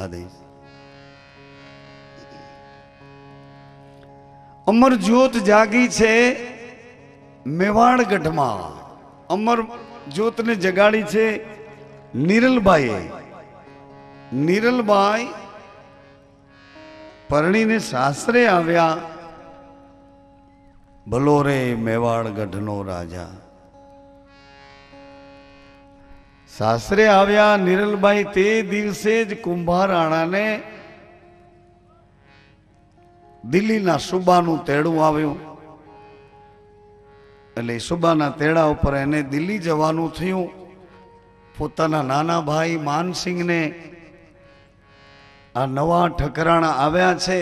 આદેશ અમર જ્યોત જાગી છે મેવાડગઢમાં. અમર જ્યોતને જગાડી છે નિરલબાઈએ. નિરલબાઈ પરણીને સાસરે આવ્યા. ભલો રે મેવાડગઢનો રાજા. સાસરે આવ્યા નિરલબાઈ તે દિવસે જ કુંભારાણાને દિલ્હીના સુબાનું તેડું આવ્યું. એટલે સુબાના તેડા ઉપર એને દિલ્હી જવાનું થયું. પોતાના નાના ભાઈ માનસિંહને આ નવા ઠકરાણા આવ્યા છે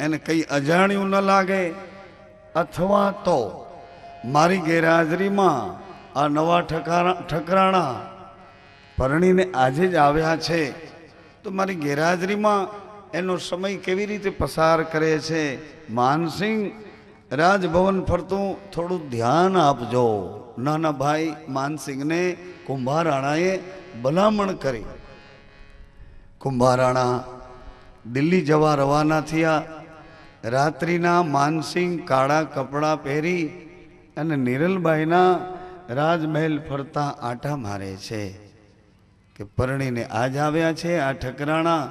એને કઈ અજાણ્યું ન લાગે, અથવા તો મારી ગેરહાજરીમાં આ નવા ઠકરાણા પરણીને આજે જ આવ્યા છે તો મારી ગેરહાજરીમાં એનો સમય કેવી રીતે પસાર કરે છે. માનસિંહ રાજભવન ફરતું થોડું ધ્યાન આપજો. નાના ભાઈ માનસિંહને કુંભારાણાએ ભલામણ કરી. કુંભારાણા દિલ્હી જવા રવાના થયા. રાત્રિના માનસિંહ કાળા કપડાં પહેરી અને નિરલબાઈના રાજમહેલ ફરતા આંટા મારે છે કે પરણીને આજ આવ્યા છે આ ઠકરાણા.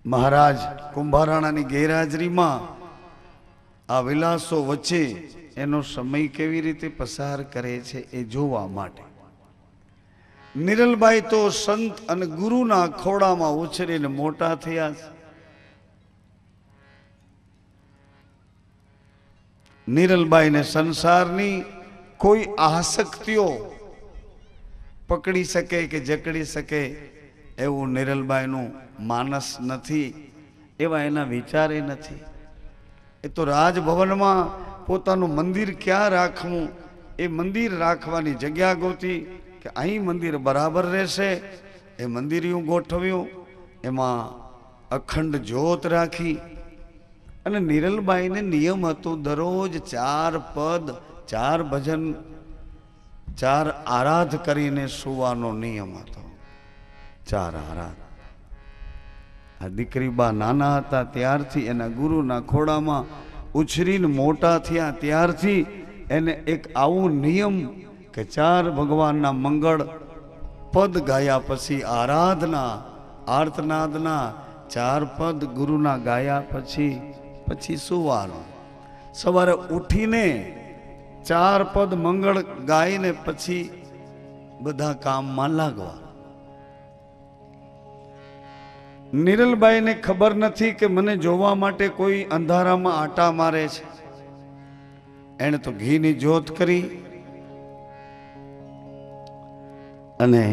મહારાજ કુંભારાણાની ગેરહાજરીમાં આ વિલાસો વચ્ચે એનો સમય કેવી રીતે પસાર કરે છે એ જોવા માટે. નિરલબાઈ તો સંત અને ગુરુના ખોળામાં ઉછરીને મોટા થયા છે. નિરલબાઈને સંસારની કોઈ આસક્તિઓ પકડી શકે કે જકડી શકે એવું નિરલબાઈનું માનસ નથી, એવા એના વિચાર નથી. એ તો રાજભવનમાં પોતાનું મંદિર ક્યાં રાખવું એ મંદિર રાખવાની જગ્યા ગોતી કે અહીં મંદિર બરાબર રહેશે. એ મંદિરિયું ગોઠવ્યું, એમાં અખંડ જ્યોત રાખી. અને નિરલબાઈને નિયમ હતો દરરોજ 4 પદ 4 ભજન 4 આરાધ કરીને સુવાનો નિયમ હતો. 4 આરાધ. આ દીકરી બા નાના હતા ત્યારથી એના ગુરુના ખોળામાં ઉછરીને મોટા થયા ત્યારથી એને એક આવું નિયમ કે 4 ભગવાનના મંગળ પદ ગાયા પછી આરાધના આર્તનાદના 4 પદ ગુરુના ગાયા પછી સુવાનું. સવારે ઉઠીને 4 પદ મંગળ ગાઈને પછી બધા કામમાં લાગવા. નિરલબાઈને ખબર નથી કે મને જોવા માટે કોઈ અંધારામાં આટા મારે છે. એણે તો ઘીની જ્યોત કરી અને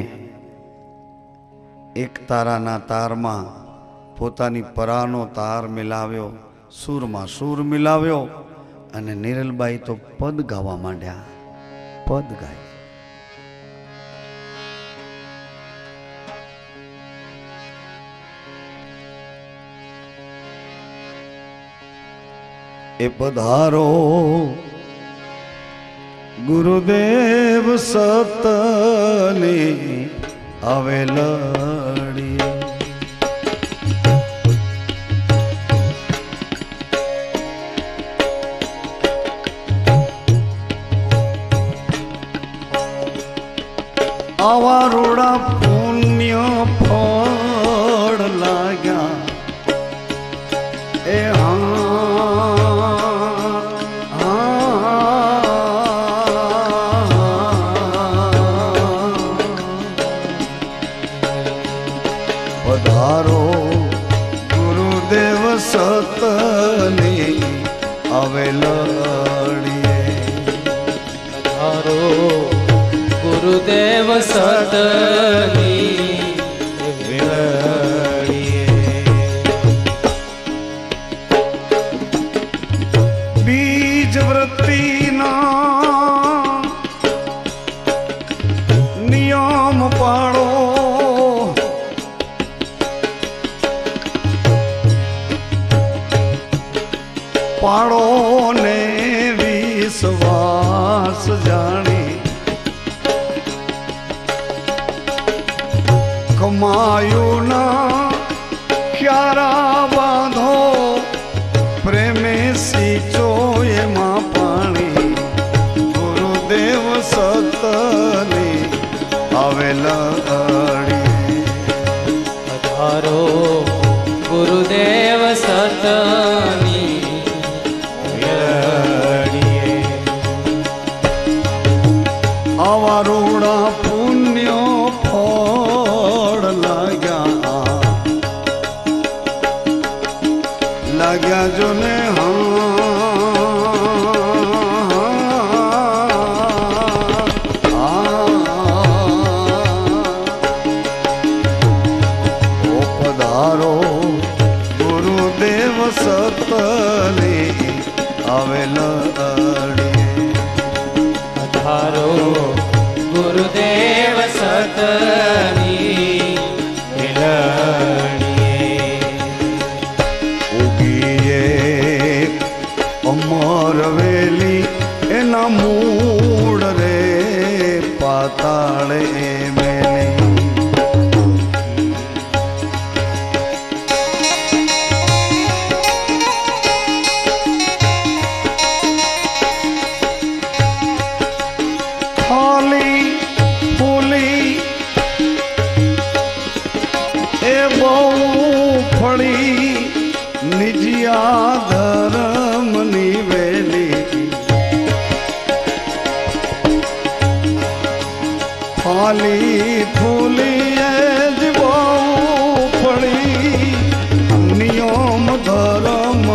એક તારાના તારમાં પોતાની પરાનો તાર મિલાવ્યો, સૂરમાં સૂર મિલાવ્યો અને નિરલબાઈ તો પદ ગાવા માંડ્યા. પદ ગાય. એ પધારો ગુરુદેવ સતની આવે લડી. આવા રોડા પુણ્ય ફળ લાગ્યા. એ પધારો ગુરુદેવ સતની આવે લડીએ. પધારો ગુરુદેવ સતની લડીએ. બીજ વૃત્તિના નિયમ પાળો. પાડો ને વિશ્વાસ જાણી માયુના ક્યારા બાંધો પ્રેમે સીચો એમાં પાણી ગુરુદેવ સતની આવેલા અડી પધારો ગુરુદેવ સતની અડીએ આવા રૂડા પુણ્યો ફળ લાગ્યા જો ને પધારો ગુરુદેવ સતને આવેલ પધારો ગુરુદેવ સતની ઉગીએ અમર વેલી એના મૂળ રે પાતાળે મેલી નિજિયા ધર્મની વેલી ફાલી ફૂલી જ બહુ પડી નિયમ ધર્મ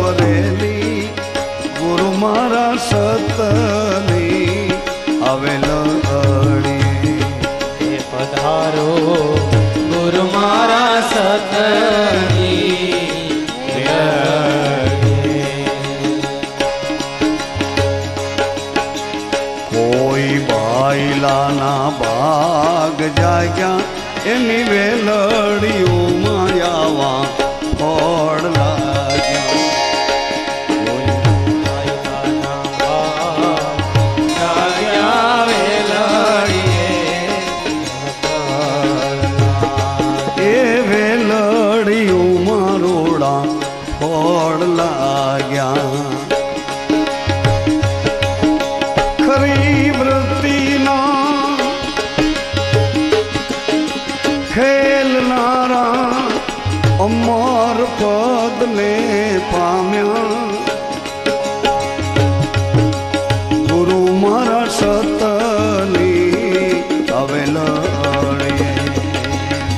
વરેલી ગુરુ મારા સતની આવેલ અડી પધારો ગુરુ મારા સતની કોઈ બાયલાના બાગ જાગ્યા એની વેલડીઓ માયાવા ફળ લાગ્યા ખરી વૃત્તિના ખેલનારા અમર પદને પામ્યા ગુરુ મારા સતની આવેલ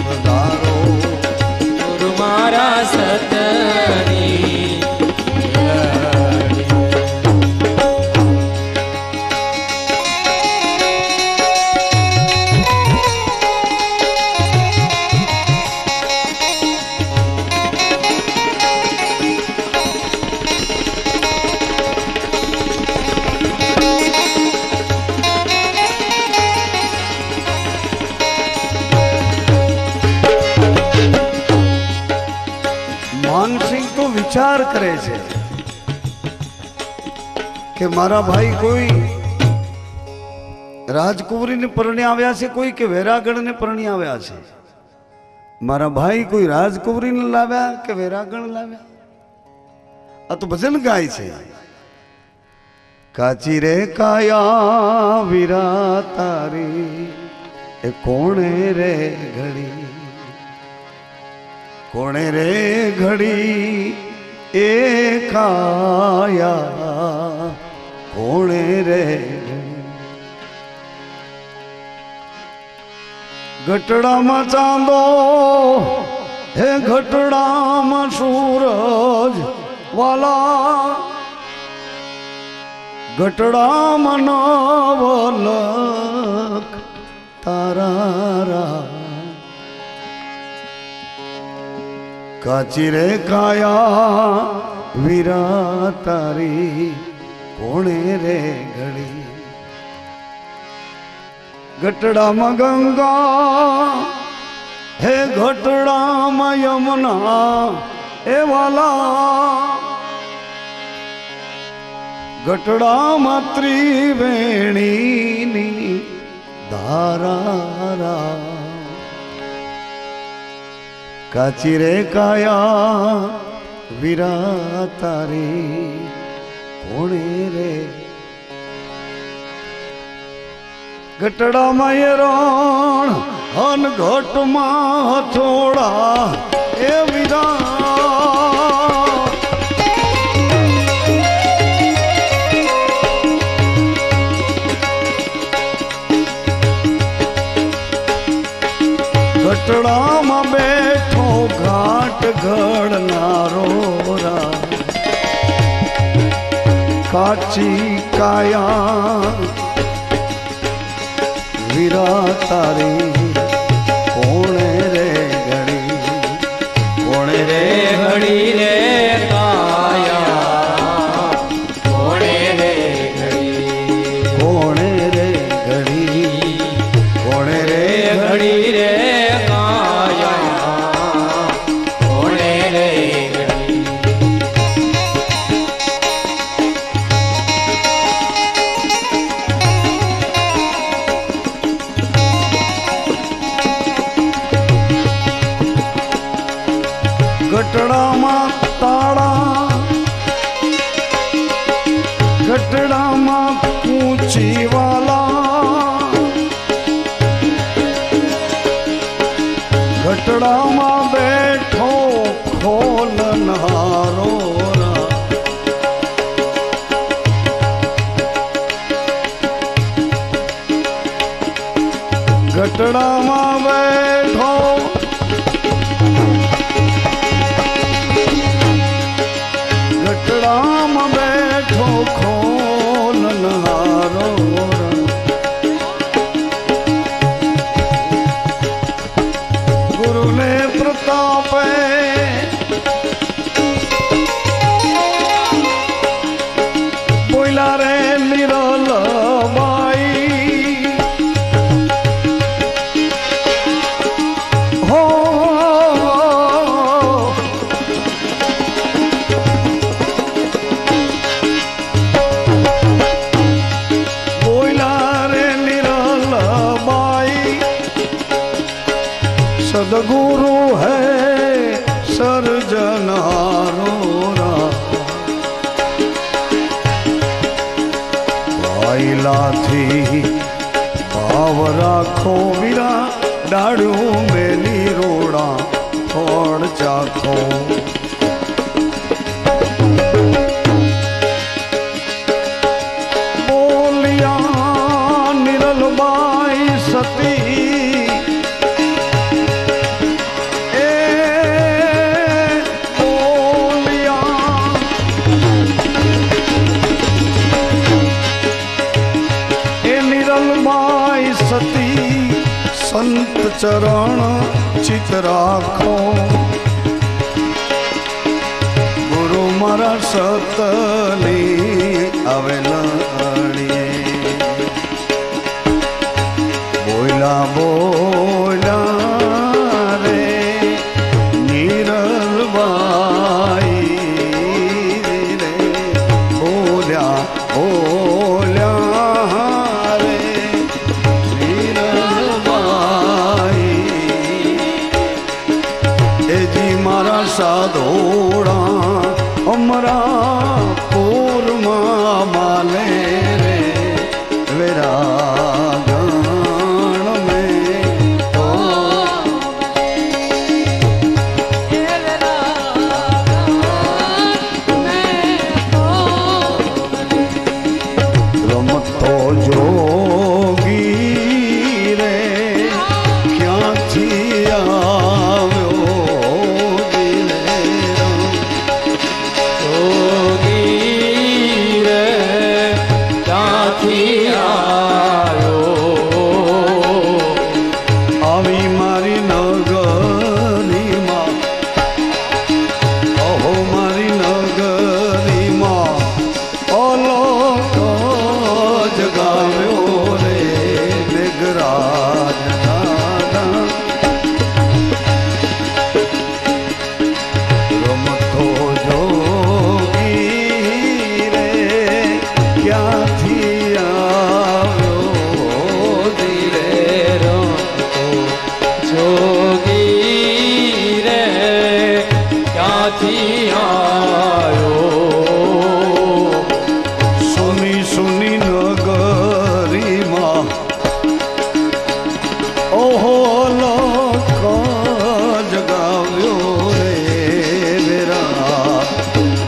પધારો ગુરુ મારા સતની માનસિંહ તો વિચાર કરે છે કે મારા ભાઈ કોઈ રાજકુંવરીને પરણી આવ્યા છે, કોઈ કે વેરાગણને પરણી આવ્યા છે. મારા ભાઈ કોઈ રાજકુંવરીને લાવ્યા કે વેરાગણ લાવ્યા? આ તો ભજન ગાય છે. કાચી રે કાયા વીરા તારી એ કોણે રે ઘડી, કોણે રે ઘડી એ કાયા કોણે રે ઘટડામાં ચાંદો હે ઘટડામાં સૂરજ વાલા, ઘટડામાં નવલખ તારા કાચી રે કાયા વીરા તારી કોણે રે ઘડી, ઘટડામાં ગંગા હે ઘટડામાં યમુના એ વાલા, ઘટડામાં ત્રિવેણીની ધારા કાચી રે કાયા વીરા તારી કોણે રે ગટડામાં એ રણ હન ઘટમાં હથોડા એ વીરા ગટડામાં બેઠો ઘાટ ઘડનારો રા કાચી કાયા વીરા તારી કોણે રે ઘડી કોણે રે ઘડી રે કાયા કોણે રે ઘડી કોણે રે ઘડી કોણે રે ઘડી રે કાયા કોણે રે ઘડી ગટડામાં તાળા ગટડામાં પૂંચી વાલા ગટડામાં બેઠો ખોલનહારો ગટડામાં બેઠો ગટડામાં બેઠો ખોલનહારો ગુરુને પ્રતાપે બોલ્યા રે નિરલ બાઈ હો બોલ્યા રે નિરલ બાઈ સદગુરુ હૈ સર્જનારો ભાઈલાથી ભાવ રાખો વીરા ડાળું મેલી રોડા ફળ ચાખો બોલિયા નિરલબાઈ સતી એ બોલિયા એ નિરલબાઈ સતી સંત ચરણ ચિત રાખો ગુરુ મારા સતની આવેલ બોલા બોલા રે નિરલબાઈ રે બોલ્યા બોલ્યા રે એજી મારા સાધોડા અમરા પૂરમાં માલે રે વેરા ગણ મેં તો રમતો જોગી રે ક્યાંથી આવ્યો દિલેરા લોકો જગાવ્યો રે વેરા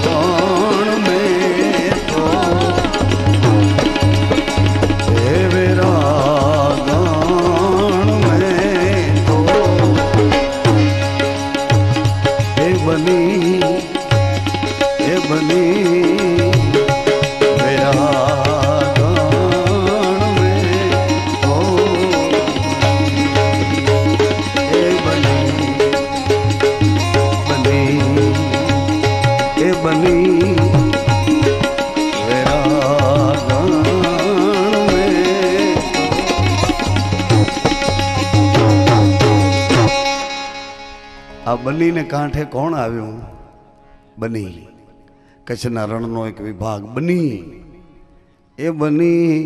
કોણ મેં તો હે વેરા ગણ મેં તો હે બની આ બનીને કાંઠે કોણ આવ્યું? બની, કચ્છના રણનો એક વિભાગ બની. એ બની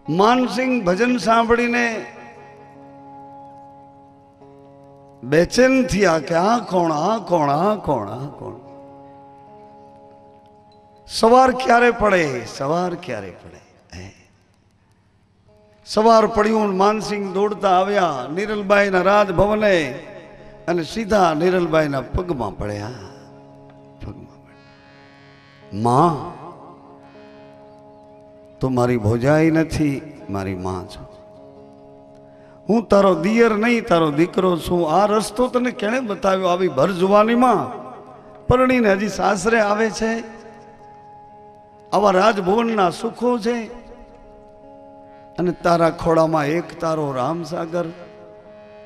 માનસિંહ ભજન સાંભળીને બેચેન થયા કે આ કોણ, આ કોણ, આ કોણ, આ કોણ. સવાર ક્યારે પડે, સવાર ક્યારે પડે. સવાર પડ્યું, માનસિંહ દોડતા આવ્યા નિરલબાઈના રાજભવને અને સીધા નિરલબાઈના પગમાં પડ્યા. પગમાં પડ્યા. માં, તું મારી ભોજાઈ નથી, મારી માં છો. હું તારો દિયર નહીં, તારો દીકરો છું. આ રસ્તો તને કેણે બતાવ્યો? આવી ભર જુવાનીમાં પરણીને હજી સાસરે આવે છે. આવા રાજભવનના સુખો છે અને તારા ખોળામાં એક તારો રામસાગર,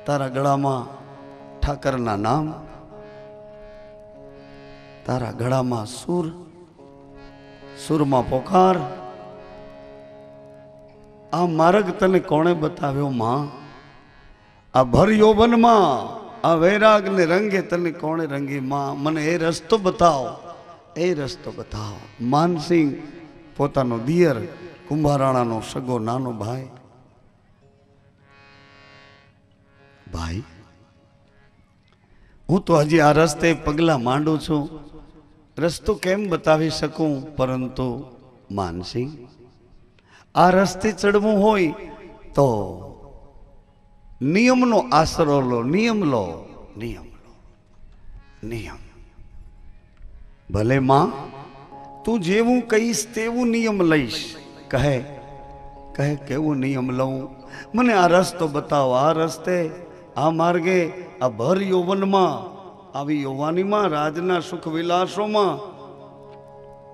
તારા ગળામાં ઠાકરના નામ, તારા ગળામાં સુર, સુરમાં પોકાર. આ માર્ગ તને કોણે બતાવ્યો માં? આ ભર યૌવનમાં આ વૈરાગને રંગે તને કોણે રંગી માં? મને એ રસ્તો બતાવો, એ રસ્તો બતાવો. માનસિંહ પોતાનો દિયર, કુંભારાણાનો સગો નાનો ભાઈ, ભાઈ હું તો હજી આ રસ્તે પગલા માંડું છું, રસ્તો કેમ બતાવી શકું? પરંતુ માનસિંહ, આ રસ્તે ચડવું હોય તો નિયમનો આશરો લો. નિયમ લો, નિયમ લો, નિયમ. ભલે માં, તું જેવું કહીશ તેવું નિયમ લઈશ. કહે કહે કેવું નિયમ લઉં? મને આ રસ્તો બતાવો. આ રસ્તે, આ માર્ગે, આ ભર યૌવનમાં, આવી યૌવાનીમાં, રાજના સુખ વિલાસોમાં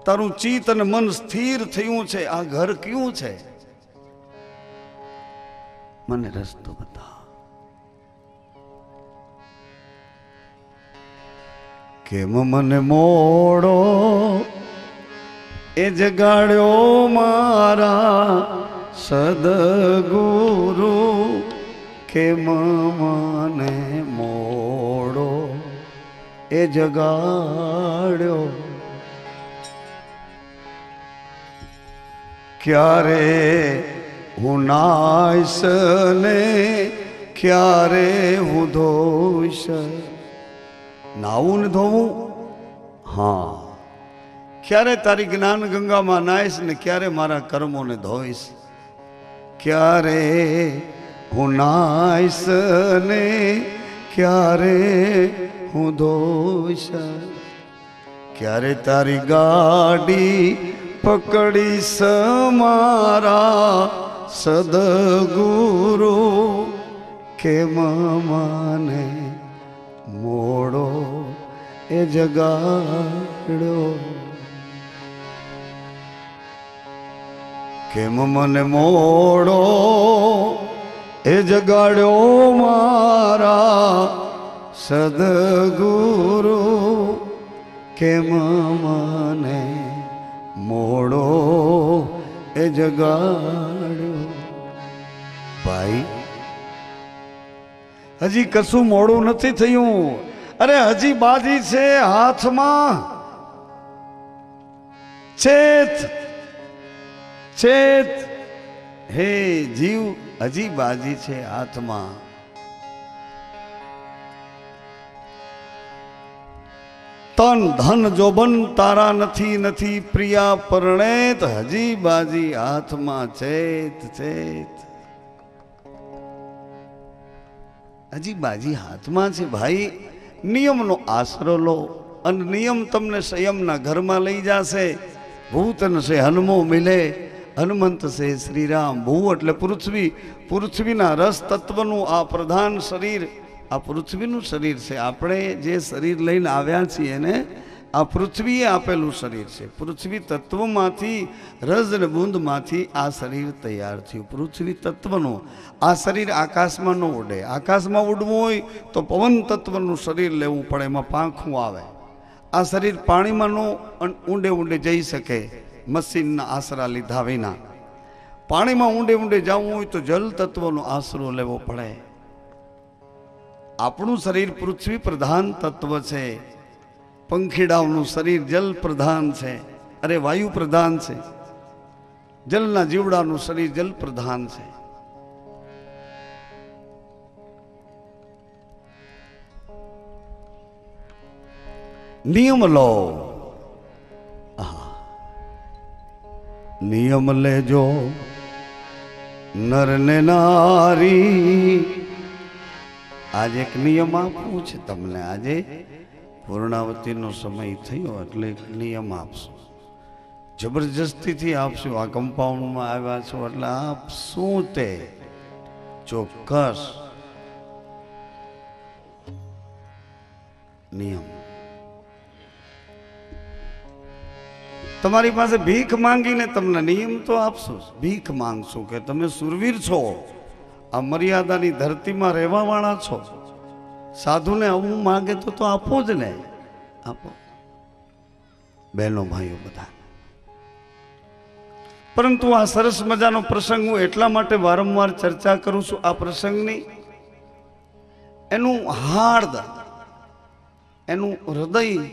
તારું ચિત્ત અને મન સ્થિર થયું છે. આ ઘર કયું છે? મને રસ્તો બતાવો. કેમ મને મોડો એ જગાડ્યો મારા સદગુરુ? કેમ મને મોડો એ જગાડ્યો? ક્યારે હું નાઈશ ને ક્યારે હું ધોઈશ? નાવું ને ધોવું? હા. ક્યારે તારી જ્ઞાન ગંગામાં નાઈશ ને ક્યારે મારા કર્મોને ધોઈશ? ક્યારે હું નાઈશ ને ક્યારે હું ધોઈશ? ક્યારે તારી ગાડી પકડીશ મારા સદગુરુ? કેમ મને મોડો એ જગાડ્યો? કેમ મને મોડો એ જગાડ્યો મારા સદગુરુ? કેમ મને મોડો એ જગાડ્યો? ભાઈ, હજી કશું મોડું નથી થયું. અરે હજી બાજી છે હાથમાં. ચેત, ચેત હે જીવ, હજી બાજી છે હાથમાં. તન ધન જોબન તારા નથી નથી પ્રિયા પરણેત હજી બાજી હાથમાં ચેત ચેત હજી બાજી હાથમાં છે ભાઈ નિયમનો આશરો લો અને નિયમ તમને સંયમના ઘરમાં લઈ જશે ભૂતન સે હનુમો મિલે હનુમંત સે શ્રીરામ ભૂ એટલે પૃથ્વી પૃથ્વીના રસ તત્વનું આ પ્રધાન શરીર આ પૃથ્વીનું શરીર છે આપણે જે શરીર લઈને આવ્યા છીએ ને આ પૃથ્વીએ આપેલું શરીર છે પૃથ્વી તત્વમાંથી રજ અને બુંદમાંથી આ શરીર તૈયાર થયું પૃથ્વી તત્વનું આ શરીર આકાશમાં ન ઉડે આકાશમાં ઉડવું હોય તો પવન તત્વનું શરીર લેવું પડે એમાં પાંખું આવે આ શરીર પાણીમાં ન ઊંડે ઊંડે જઈ શકે મશીનના આશરા લીધા વિના પાણીમાં ઊંડે ઊંડે જવું હોય તો જલ તત્વનો આશરો લેવો પડે આપણું શરીર પૃથ્વી પ્રધાન તત્વ છે પંખીડાઓનું શરીર જલ પ્રધાન છે અરે વાયુ પ્રધાન છે જલના જીવડાનું શરીર જલ પ્રધાન છે નિયમ લો નિયમ લેજો નર ને નારી આજે એક નિયમ આપવું છે તમને આજે પૂર્ણાવતીનો સમય થયો એટલે એક નિયમ આપશું જબરજસ્તીથી આપશું આ કમ્પાઉન્ડમાં આવ્યા છો એટલે આપશું તે ચોક્કસ નિયમ તમારી પાસે ભીખ માંગીને તમને નિયમ તો આપશું ભીખ માંગશું કે તમે સુરવીર છો આ મર્યાદાની ધરતીમાં રહેવા વાળા છો સાધુને આવું માંગે તો આપો જ ને આપો બહેનો ભાઈઓ બધા પરંતુ આ સરસ મજાનો પ્રસંગ હું એટલા માટે વારંવાર ચર્ચા કરું છું આ પ્રસંગની એનું હાર્દ એનું હૃદય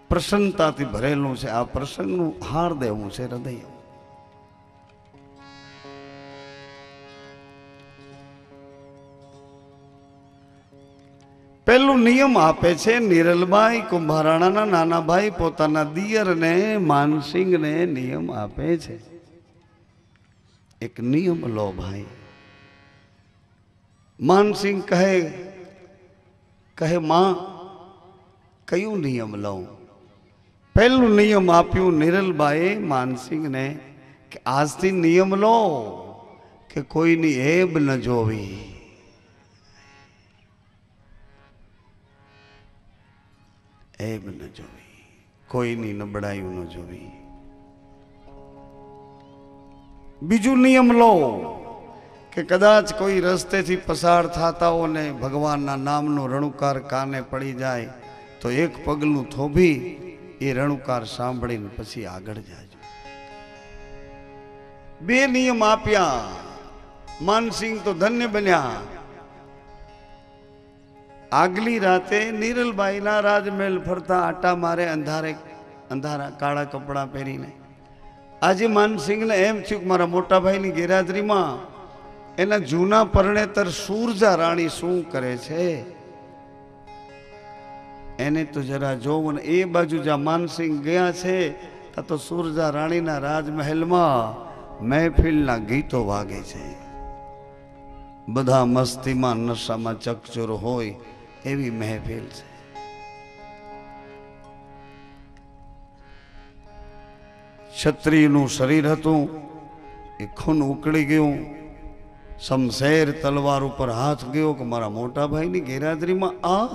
પ્રસન્નતાથી ભરેલું છે આ પ્રસંગનું હાર્દ એવું છે હૃદય પહેલું નિયમ આપે છે નિરલબાઈ કુંભારાણાના નાના ભાઈ પોતાના દિયરને માનસિંહને નિયમ આપે છે એક નિયમ લો ભાઈ માનસિંહ કહે માં કયું નિયમ લઉં પહેલું નિયમ આપ્યું નિરલબાઈએ માનસિંહને કે આજથી નિયમ લો કે કોઈની એબ ન જોવી એબ ન જોવી કોઈની નબળાઈઓ ન જોવી બીજું નિયમ લો કે કદાચ કોઈ રસ્તેથી પસાર થતાઓને ભગવાનના નામનો રણુકાર કાને પડી જાય તો એક પગલું થોભી એ રણુકાર સાંભળીને પછી આગળ જાજો બે નિયમ આપ્યા માનસિંહ તો ધન્ય બન્યા આગલી રાતે નિરલબાઈના રાજમહેલ ફરતા આટા મારે અંધારા કાળા કપડાં પહેરીને આજે માનસિંહને એમ થયું કે મારા મોટા ભાઈની ગેરહાજરીમાં એના જૂના પરણેતર સુરજા રાણી શું કરે છે એને તો જરા જોવું ને એ બાજુ જ્યાં માનસિંહ ગયા છે ત્યાં તો સુરજા રાણીના રાજમહેલમાં મહેફિલના ગીતો વાગે છે બધા મસ્તીમાં નશામાં ચકચોર હોય એવી મહેફિલ છે ક્ષત્રિયનું શરીર હતું એ ખૂન ઉકળી ગયું શમશેર તલવાર ઉપર હાથ ગયો કે મારા મોટા ભાઈની ગેરહાજરીમાં આ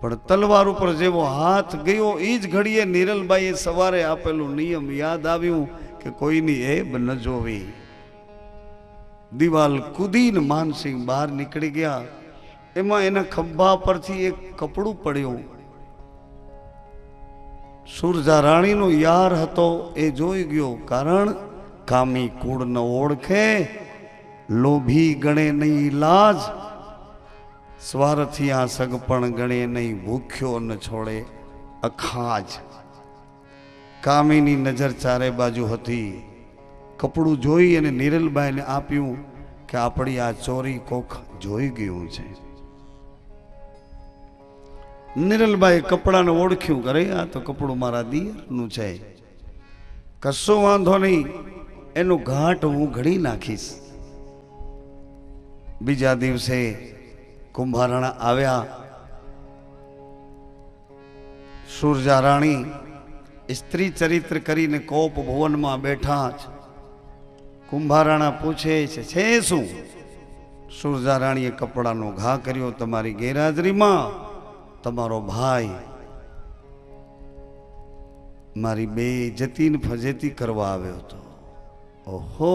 પણ તલવાર ઉપર જેવો હાથ ગયો એ જ ઘડીએ નિરલબાઈએ સવારે આપેલું નિયમ યાદ આવ્યું કે કોઈની એબ ન જોવી દિવાલ કૂદીને માનસિંહ બહાર નીકળી ગયા એમાં એના ખંભા પરથી એક કપડું પડ્યું સુરજા રાણીનો યાર હતો એ જોઈ ગયો કારણ કામી કુળ ન ઓળખે લોભી ગણે નહીં લાજ સ્વાર્થી આ સગપણ ગણે નહીં ભૂખ્યો ન છોડે અખાજ કામીની નજર ચારે બાજુ હતી કપડું જોઈ અને નિરલબાઈને આપ્યું કે આપણી આ ચોરી કોખ જોઈ ગયું છે નિરલબાઈ કપડાને ઓળખ્યું, કરે આ તો કપડું મારા દિયરનું છે, કશો વાંધો નહીં, એનું ઘાટ હું ઘડી નાખીશ. બીજા દિવસે કુંભારાણા આવ્યા. સુરજા રાણી સ્ત્રી ચરિત્ર કરીને કોપ ભુવનમાં બેઠા જ. કુંભારાણા પૂછે છે શું? સુરજા રાણીએ કપડાનો ઘા કર્યો, તમારી ગેરહાજરીમાં તમારો ભાઈ મારી બેઇજ્જતી ને ફજેતી કરવા આવ્યો હતો. ઓહો!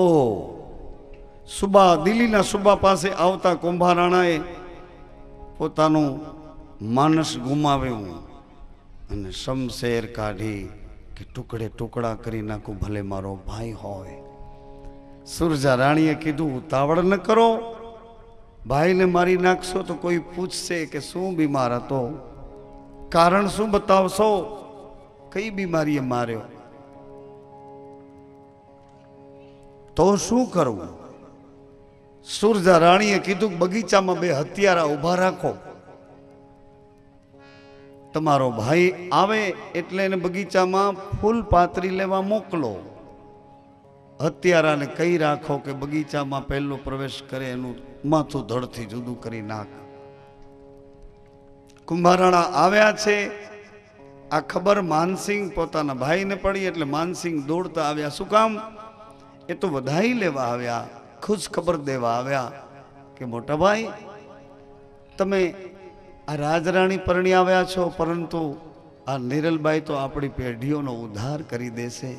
સુબા, દિલ્હીના સુબા પાસે આવતા કુંભારાણાએ પોતાનું માનસ ગુમાવ્યું અને શમશેર કાઢી કે ટુકડે ટુકડા કરી નાખું, ભલે મારો ભાઈ હોય. સુરજા રાણીએ કીધું, ઉતાવળ ન કરો, ભાઈને મારી નાખશો તો કોઈ પૂછશે કે શું બીમાર હતો, કારણ શું બતાવશો, કઈ બીમારીએ માર્યો, તો શું કરવું? સુરજા રાણીએ કીધું, બગીચામાં બે હત્યારા ઊભા રાખો, તમારો ભાઈ આવે એટલે એને બગીચામાં ફૂલ પાતરી લેવા મોકલો. હત્યારાને કહી રાખો કે બગીચામાં પહેલો પ્રવેશ કરે એનું માથું ધડથી જુદું કરી નાખ. કુંભારાણા આવ્યા છે. આ ખબર માનસિંહ પોતાના ભાઈને પડી એટલે માનસિંહ દોડતા આવ્યા. શું કામ? એ તો વધાઈ લેવા આવ્યા, ખુશ ખબર દેવા આવ્યા કે મોટા ભાઈ, તમે આ રાજરાણી પરણી આવ્યા છો, પરંતુ આ નિરલબાઈ તો આપણી પેઢીઓનો ઉદ્ધાર કરી દેશે.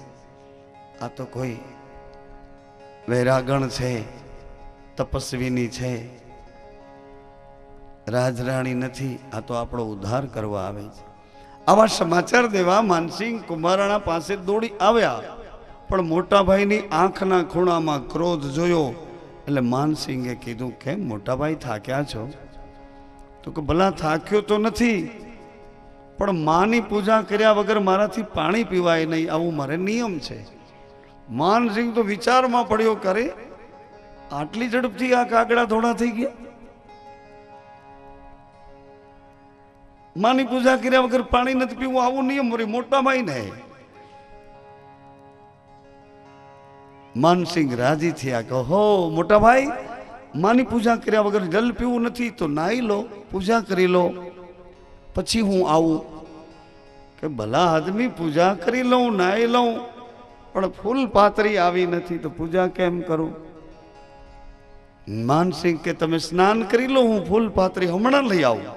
આ તો કોઈ વૈરાગણ છે, તપસ્વીની છે, રાજરાણી નથી, આ તો આપણો ઉદ્ધાર કરવા આવે છે. આવા સમાચાર દેવા માનસિંહ કુંભારાણા પાસે દોડી આવ્યા. પણ મોટા ભાઈની આંખના ખૂણામાં ક્રોધ જોયો એટલે માનસિંહે કીધું, કેમ મોટા ભાઈ થાક્યા છો? તો કે ભલા થાક્યો તો નથી, પણ માની પૂજા કર્યા વગર મારાથી પાણી પીવાય નહીં, આવું મારે નિયમ છે. માનસિંહ તો વિચારમાં પડ્યો, કરે આટલી ઝડપથી આ કાગડા ધોળા થઈ ગયા? માની પૂજા કર્યા વગર પાણી નથી પીવું, આવું નિયમ વળી મોટા ભાઈ ને. માનસિંહ રાજી થયા કે હો મોટા ભાઈ, માની પૂજા કર્યા વગર જલ પીવું નથી તો નાહી લો, પૂજા કરી લો, પછી હું આવું. કે ભલા આદમી, પૂજા કરી લઉં, નાહી લઉં, પણ ફૂલ પાતરી આવી નથી તો પૂજા કેમ કરું? માનસિંહ કે તમે સ્નાન કરી લો, હું ફૂલ પાતરી હમણાં લઈ આવું.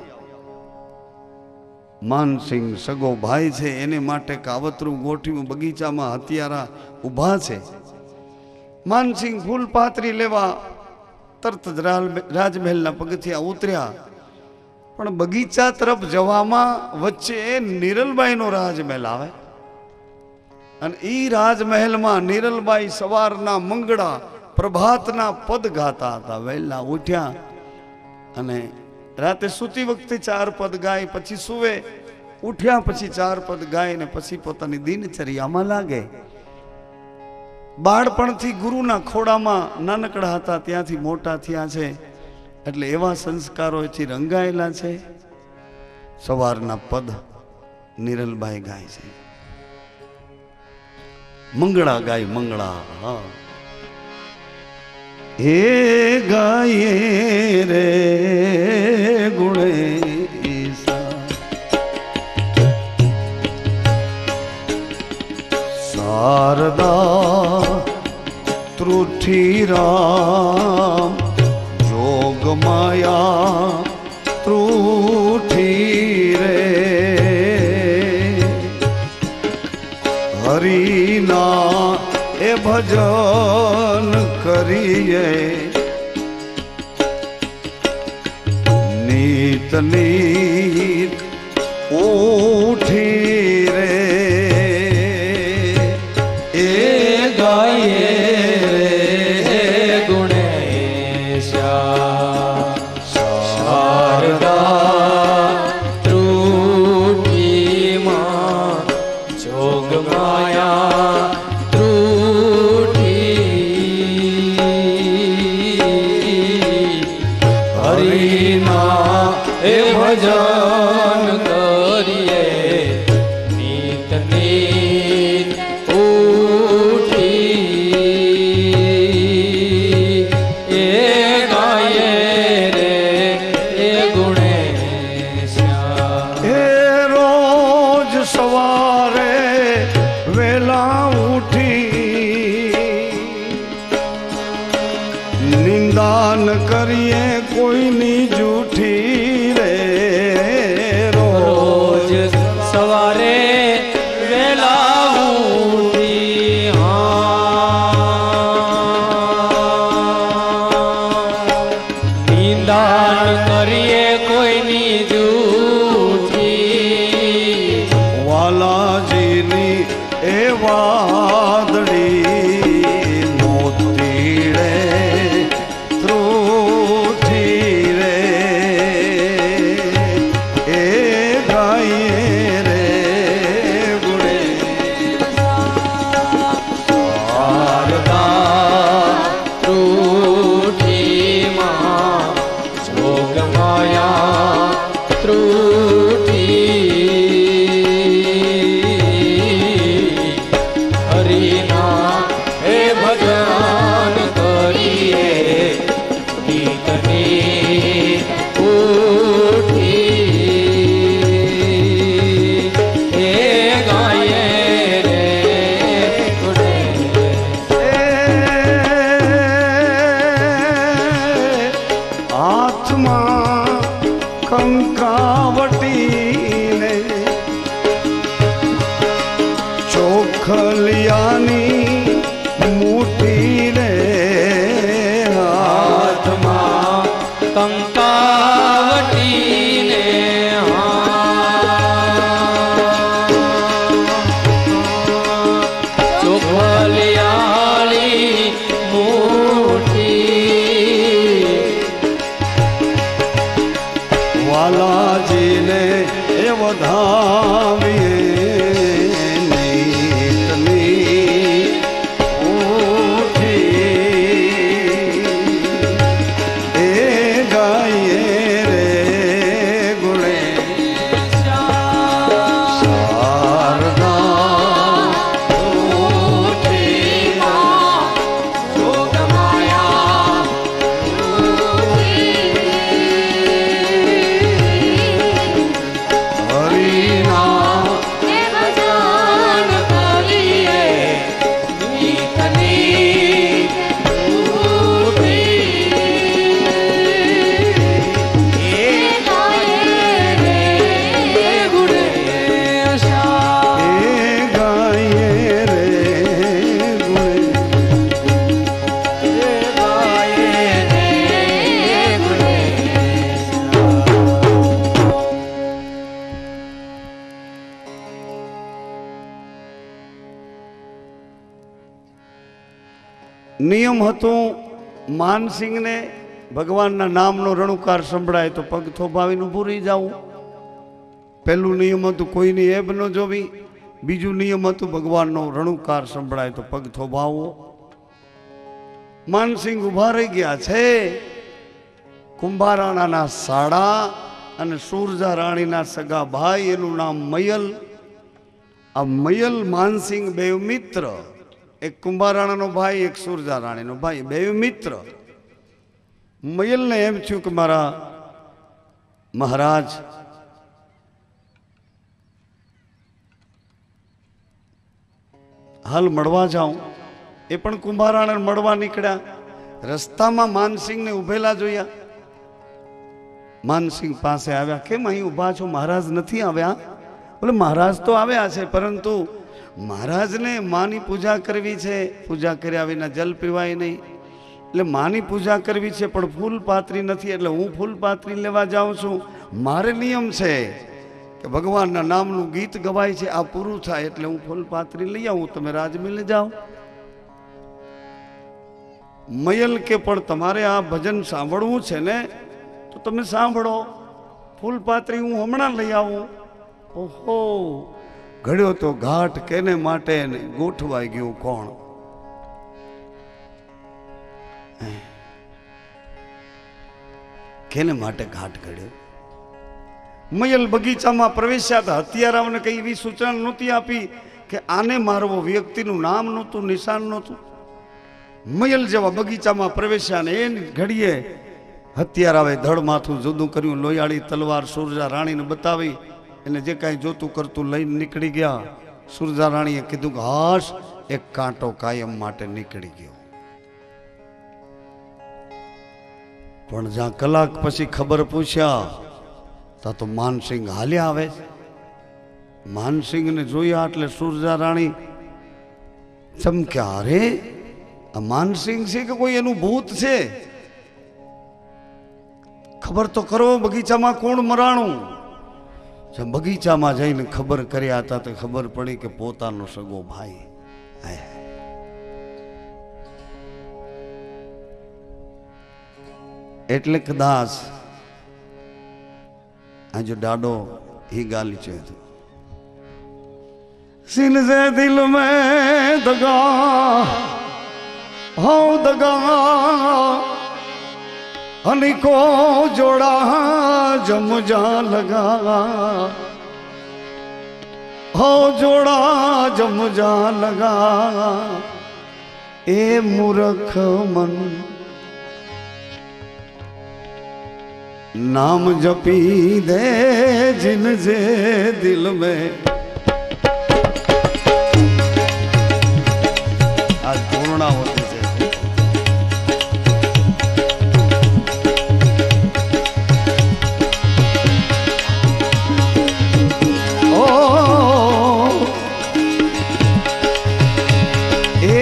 માનસિંહ સગો ભાઈ છે, એને માટે કાવતરું ગોઠવ્યું. બગીચામાં હત્યારા ઊભા છે. માનસિંહ ફૂલ પાતરી લેવા તરત જ રાજમહેલના પગથિયા ઉતર્યા. પણ બગીચા તરફ જવામાં વચ્ચે નિરલબાઈનો રાજમહેલ આવે અને ઈ રાજમહેલમાં નિરલબાઈ સવારના મંગળા પ્રભાતના પદ ગાતા હતા. વહેલા ઉઠ્યા અને રાતે સૂતી વખતે 4 પદ ગાય, પછી સુવે, ઉઠ્યા પછી 4 પદ ગાય ને પછી પોતાની દિનચર્યામાં લાગે. બાળપણથી ગુરુના ખોડામાં નાનકડા હતા ત્યાંથી મોટા થયા છે એટલે એવા સંસ્કારોથી રંગાયેલા છે. સવારના પદ નિરલબાઈ ગાય છે, મંગળા ગાય, મંગળા. હા, હે ગાયે રે ગુણે શારદા ત્રુઠી રામ જોગ માયા ત્રુઠી રે હરિના એ ભજન કરીએ નીત નીત ઉઠી રે એ ગાયે રે ગુણેશા શારદા ત્રુટી માં જોગ માયા હરિના એ ભજન સવારે વેલા ઉઠી નિંદા ન કરીએ કોઈની જૂઠી રે રોજ સવારે વેલા ઉઠી નિંદાન કરીએ કોઈની જૂઠી વાલાજીની એ વાદળી મોતી રે ત્રુઠી રે એ ગાયે રે ગુણે શારદા ત્રુટીમાં જોગમાયા ત્રુટી હરિના હે ભજન કરીએ ગીતની ઉઠી હે ગાયે રે ગુણે હાથમાં કંકાવટીને ચોખલિયાની મોટી રે હાથમાં કંકાવટીને ચોખલિયાળી મોટી વાલાજીને એ વધાવીએ નીતની ઉઠી એ ગાયે રે ગુણે શારદા હરિના એ ગાયે રે ગુણે નિયમ હતું માનસિંહને ભગવાનના નામનો રણુકાર સંભળાય તો પગ થોભાવીને ઊભું રહી જવું. પહેલું નિયમ હતું કોઈની એબ ન જોવી. બીજું નિયમ હતું ભગવાનનો રણુકાર સંભળાય તો પગ થોભાવવો. માનસિંહ ઊભા રહી ગયા છે. કુંભારાણાના સાડા અને સુરજા રાણીના સગા ભાઈ, એનું નામ મયલ. આ મયલ માનસિંહ બે મિત્ર, એક કુંભારાણાનો ભાઈ, એક સુરજા રાણીનો ભાઈ, બે મિત્ર. મયલને એમ થયું કે મારા મહારાજ હાલ મળવા જાઉં. એ પણ કુંભારાણાને મળવા નીકળ્યા. રસ્તામાં માનસિંહને ઉભેલા જોયા. માનસિંહ પાસે આવ્યા. કેમ અહીં ઊભા છો? મહારાજ નથી આવ્યા? બોલે મહારાજ તો આવ્યા છે, પરંતુ મહારાજને માની પૂજા કરવી છે. પૂજા કર્યા વિના જલ પીવાય નહીં. એટલે માની પૂજા કરવી છે, પણ ફૂલ પાત્રી નથી, એટલે હું ફૂલ પાત્રી લેવા જાઉં છું. મારે નિયમ છે કે ભગવાનના નામનું ગીત ગવાય છે, આ પૂરું થાય એટલે હું ફૂલ પાત્રી લઈ આવું, તમે રાજમહેલ જાઓ. મયલ કે પણ તમારે આ ભજન સાંભળવું છે ને, તો તમે સાંભળો. ફૂલ પાત્રી હું હમણાં લઈ આવું. ઓહો, ઘડ્યો તો ઘાટ કેને માટે ને ગોઠવાઈ ગયું કોણ? કેને માટે ઘાટ ઘડ્યો? મયલ બગીચામાં પ્રવેશ્યા હતા. હત્યારાઓને કઈ એવી સૂચના નહોતી આપી કે આને મારવો. વ્યક્તિનું નામ નહોતું, નિશાન નહોતું. મયલ જેવા બગીચામાં પ્રવેશ્યા ને એની ઘડીએ હત્યારાએ ધડ માથું જુદું કર્યું. લોયાળી તલવાર સુરજા રાણીને બતાવી એને જે કાંઈ જોતું કરતું લઈને નીકળી ગયા. સુરજા રાણીએ કીધું કે હાશ, એક કાંટો કાયમ માટે નીકળી ગયો. પણ જ્યાં કલાક પછી ખબર પૂછ્યા ત્યાં તો માનસિંહ હાલ્યા આવે છે. માનસિંહને જોયા એટલે સુરજા રાણી ચમક્યા. અરે આ માનસિંહ છે કે કોઈ એનું ભૂત છે? ખબર તો કરો, બગીચામાં કોણ મરાણું? બગીચામાં જઈને ખબર કર્યા હતા તો ખબર પડી કે પોતાનો સગો ભાઈ. એટલે કદાચ આ જો ડાડો ही गाली चाहिए तो सिन से दिल में दगा हो दगा हनी को जोड़ा जम जा लगा हो जोड़ा जम जा लगा ए मूर्ख मन नाम जपी दे जिन जे दिल में। आज पूर्णा होती है ओ ए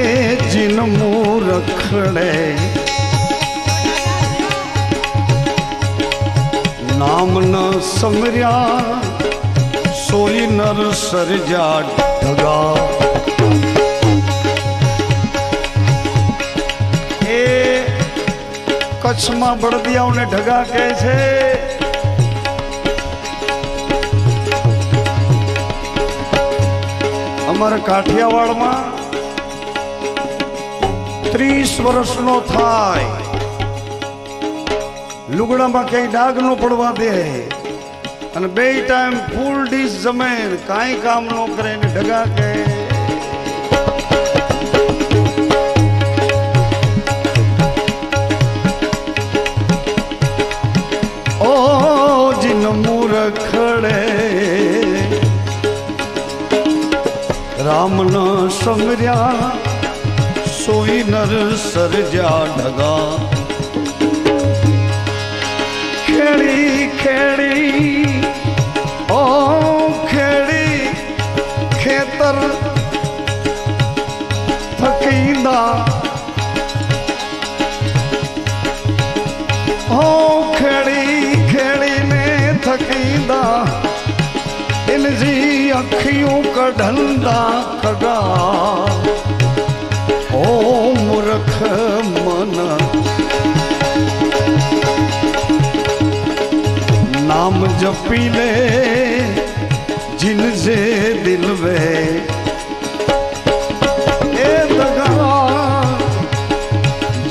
जिन मूर्खड़े नाम न समरिया सोई नर सरजा ढगा। ए कच्छ में बड़दियाओं ने ढगा कहे छे। अमर काठियावाड़ में 30 वर्ष नो थाय लुगड़ा में कई डाग न पड़वा दे अने बे टाइम फूल डिश जमे काई काम न करे ने ढगा के ओ जिन मूर्खड़े राम न समरिया सोई नर सरजा ढगा। खेड़ी खेड़ी ओ खेड़ी खेतर थकींदा ओ खेड़ी खेड़ी ने थकींदा इन जी अखियों कढ़ंदा कड़ा ओ मूर्ख मन नाम जपी ले जिन से दिल में ए दगा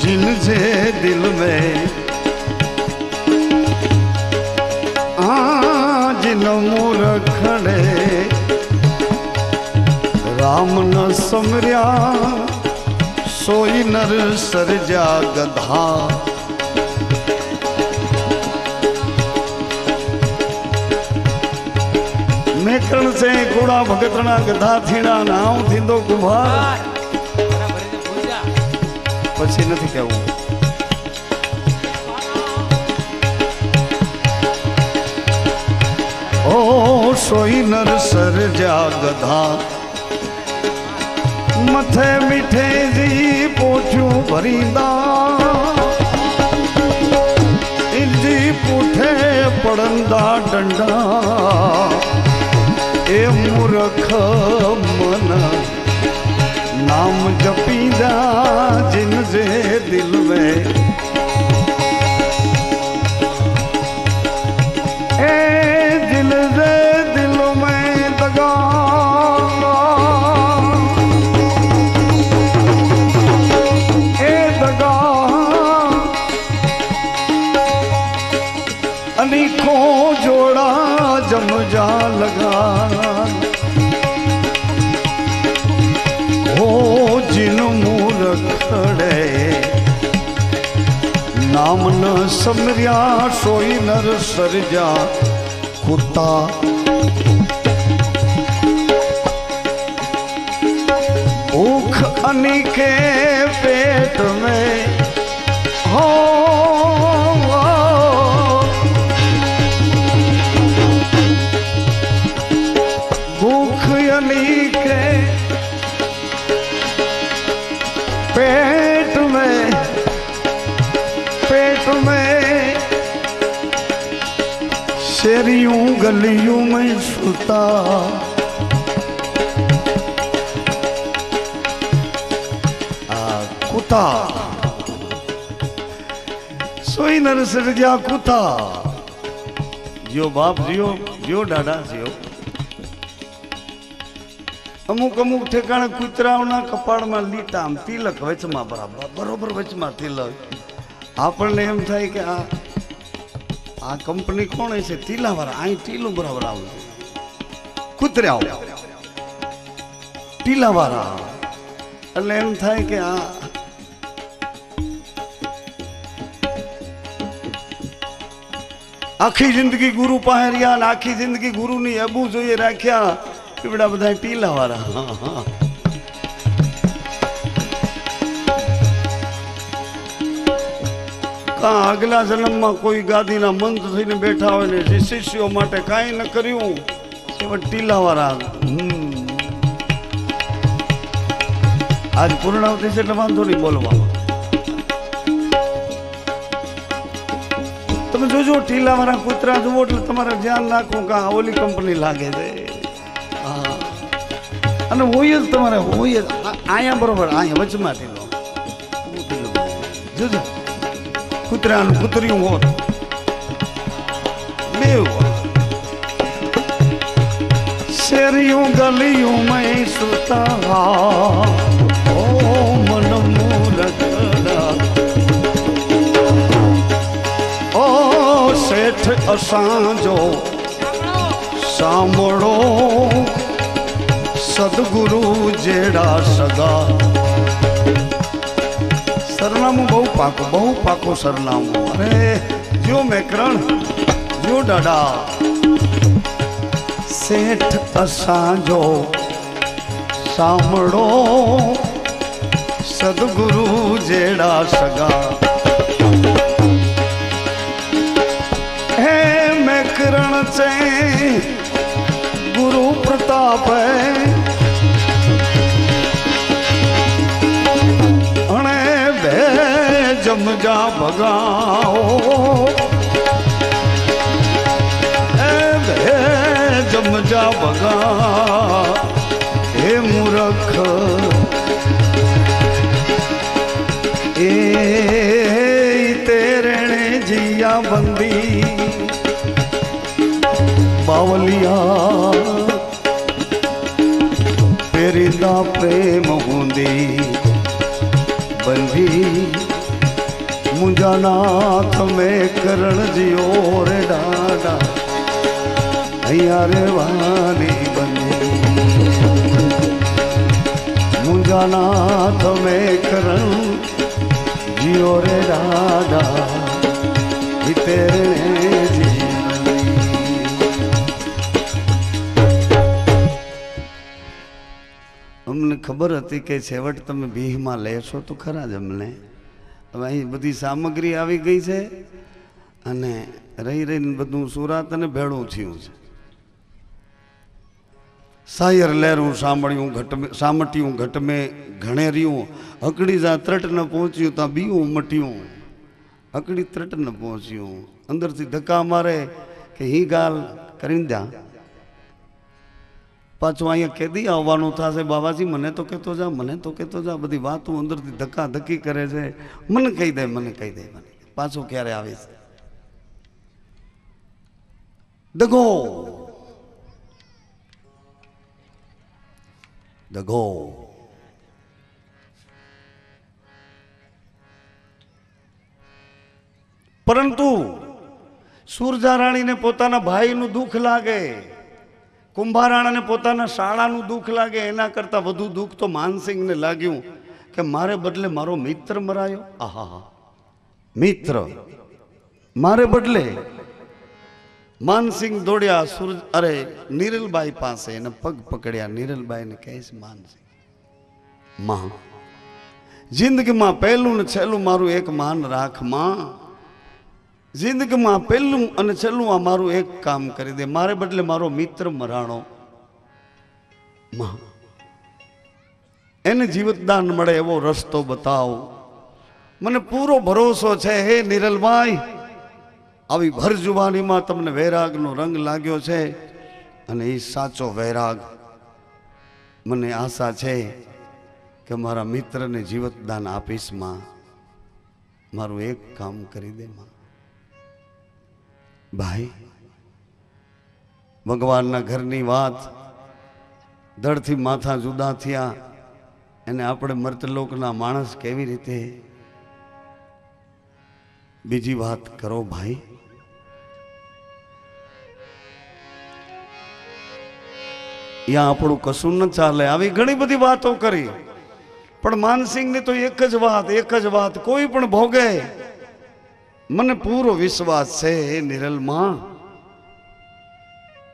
जिन से दिल में जिन मूर्खड़े राम न समरिया सोई नर सरजा गधा। मेकरण से घोड़ा भगतना गधा थीड़ा नाव थींदो कुभार पछी नहीं कहूं। ओ सोई नर सरजा गधा मथे मिठे जी पोछू भरींदा इंजी पुठे पड़ंदा डंडा ए मूर्ख मन नाम जपींदा जिन जे दिल में ए दिल जे दिल में दगा ए दगा अनेकों जोड़ा जम जा लगा हो जिन मूर्खड़े नाम न समरिया सोई नर सरजा कुत्ता। अनी के पेट में हो भूख अनी के पेट में शेरियों गलियों में सुता कुता सोई नर सिरजा कुता जियो बाप जियो डाडा जियो अमुक अमुक ठेकाणे कूतराओना कपाळमां लीटा आम तिलक वचमां बरोबर वचमां तिलक आपणे एम थाय के आ कंपनी कोण छे टीलावाळा आई टीलो बराबर आवे कूतराओ टीलावाळा એટલે એમ થાય કે આ આખી જિંદગી ગુરુ પાસે રહ્યા ને આખી જિંદગી ગુરુની અબુ જોઈએ રાખ્યા એવડા બધા ટીલાવાળા આગલા જન્મમાં કોઈ ગાદીના મંત થઈને બેઠા હોય ને જે શિષ્યો માટે કાંઈ ન કર્યું એવા ટીલાવાળા आज पूर्णावती से वांधो नहीं बोलवा તમે જોજો ટીલાવાળા કૂતરા જુઓ એટલે તમારે ધ્યાન રાખવું કે ઓલી કંપની લાગે છે અને હોય જ તમારે હોય જ અહીંયા બરોબર અહીંયા વચમાં ટીલો જોજો કૂતરાનું કૂતર્યું હોત બેવ શેરિયું ગલિયું મેં સુતા मन मूलकड़ा ओ सेठ असांजो सामड़ो सदगुरु जेड़ा सगा सरनामू बहु पाको सरनामू अरे जो मैकरण जो डाडा सेठ असांजो सामड़ो सदगुरु जेड़ा सगा है मैकरण से गुरु प्रताप अणे भे जमजा भगाओ भे जमजा भगा हे मूर्ख तेरे ने जिया बंदी बावलिया पेरिंदा प्रेम होंदी बंदी मुंजा नाथ में करण जियो रे डाडा रे वाली बंदी मुंजा नाथ में करण जियो रे डाडा तेरे अमने खबर थी कि छेवट तमे बीह में लेशो तो खरा ज अमने हवे अहीं बधी सामग्री आवी गई है अने रही रही बधु सुरात ने भेड़ू थयुं छे सायर लहरों सामड़ियों घट में सामटियों घट में घणेरियों अकड़ी जा त्रट न पहुंचियों ता बीओ मटियों अकड़ी त्रट न पहुंचियों अंदर थी धक्का मारे कि ही गाल करीन जा पाछो अहीं केदी आववानुं थाशे बाबाजी मने तो कहतो जा बधी वातों अंदर थी धक्का धक्की करे छे मने कही दे मने पाछो क्यारे आवे छे दगो दगो परंतु सूरजा राणी ने पोताना भाई नु दुख लागे कुंभाराणा ने पोताना शाळा नु दुख लागे एना करता वधु दुख तो मानसिंह ने लाग्યું કે મારે બદલે મારો મિત્ર મરાયો આહા મિત્ર મારે બદલે मानसिंह दौड़िया सूरज अरे नीरलबाई पासे ने पग पकड़िया नीरलबाई ने कहे मानसिंह मां જિંદગીમાં પહેલું ને છેલ્લું મારું એક માન રાખ માં, જિંદગીમાં પહેલું અને છેલ્લું આ મારું એક કામ કરી દે, મારે બદલે મારો મિત્ર મરાણો માં, એને જીવતદાન મળે એવો રસ્તો બતાવો. મને પૂરો ભરોસો છે હે નિરલભાઈ, આવી ભર જુબાનીમાં તમને વૈરાગનો રંગ લાગ્યો છે અને એ સાચો વૈરાગ. મને આશા છે કે મારા મિત્રને જીવતદાન આપીશ માં, મારું એક કામ કરી દે માં. ભાઈ, ભગવાનના ઘરની વાત, ધડથી માથા જુદા થયા એને આપણે મર્તલોકના માણસ કેવી રીતે બીજી વાત કરો ભાઈ. યા આપણું કશું ન ચાલે. આવી ઘણી બધી વાતો કરી, પણ માનસિંહની તો એક જ વાત, કોઈ પણ ભોગે. મને પૂરો વિશ્વાસ છે હે નિરલમાં,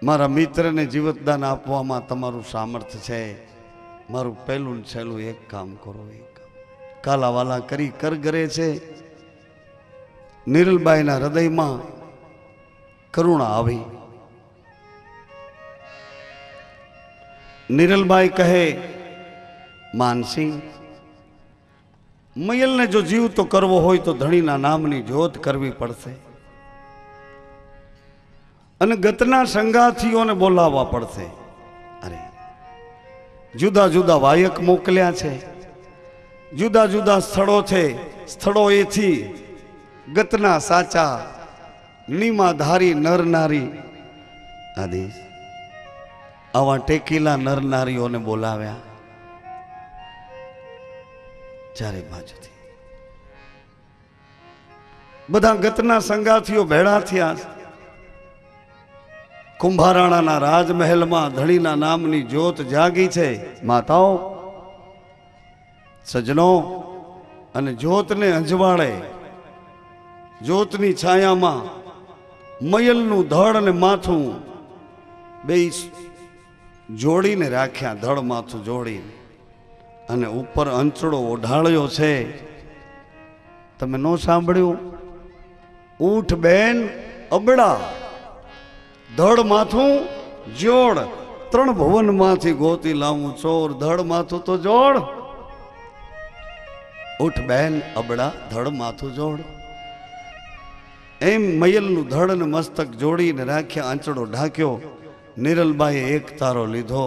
મારા મિત્રને જીવતદાન આપવામાં તમારું સામર્થ્ય છે. મારું પહેલું ને છેલ્લું એક કામ કરો, એક કાલાવાલા કરી કર કરે છે. નિરલબાઈના હૃદયમાં કરુણા આવી. નિરલબાઈ કહે, માનસિંહ, મયલને જો જીવ તો કરવો હોય તો ધણીના નામની જ્યોત કરવી પડશે અને ગતના સંગાથીઓને બોલાવવા પડશે. અરે, જુદા જુદા વાયક મોકલ્યા છે, જુદા જુદા સ્થળો છે, સ્થળોએથી ગતના સાચા નિમાધારી નર નારી આદેશ આવા ટેકીલા નર નારીઓને બોલાવ્યા. ચારે બાજુથી બધા ગતના સંગાથીઓ ભેળા થયા. કુંભારાણાના રાજમહેલમાં ધણીના નામની જ્યોત જાગી છે. માતાઓ, સજનો, અને જ્યોતને અંજવાળે જ્યોતની છાયામાં મયલનું ધડ અને માથું બે જોડીને રાખ્યા. ધડ માથું જોડીને અને ઉપર અંચળો ઓઢાળ્યો છે. તમે નો સાંભળ્યું? ઊઠ બેન અબડા, ધડ માથું જોડ, ત્રણ ભુવનમાંથી ગોતી લાવું ચોર, ધડ માથું તો જોડ. ઉઠ બેન અબડા, ધડ માથું જોડ. એમ મયલનું ધડ ને મસ્તક જોડીને રાખ્યા, આંચળો ઢાંક્યો. નિરલબાઈએ એક તારો લીધો.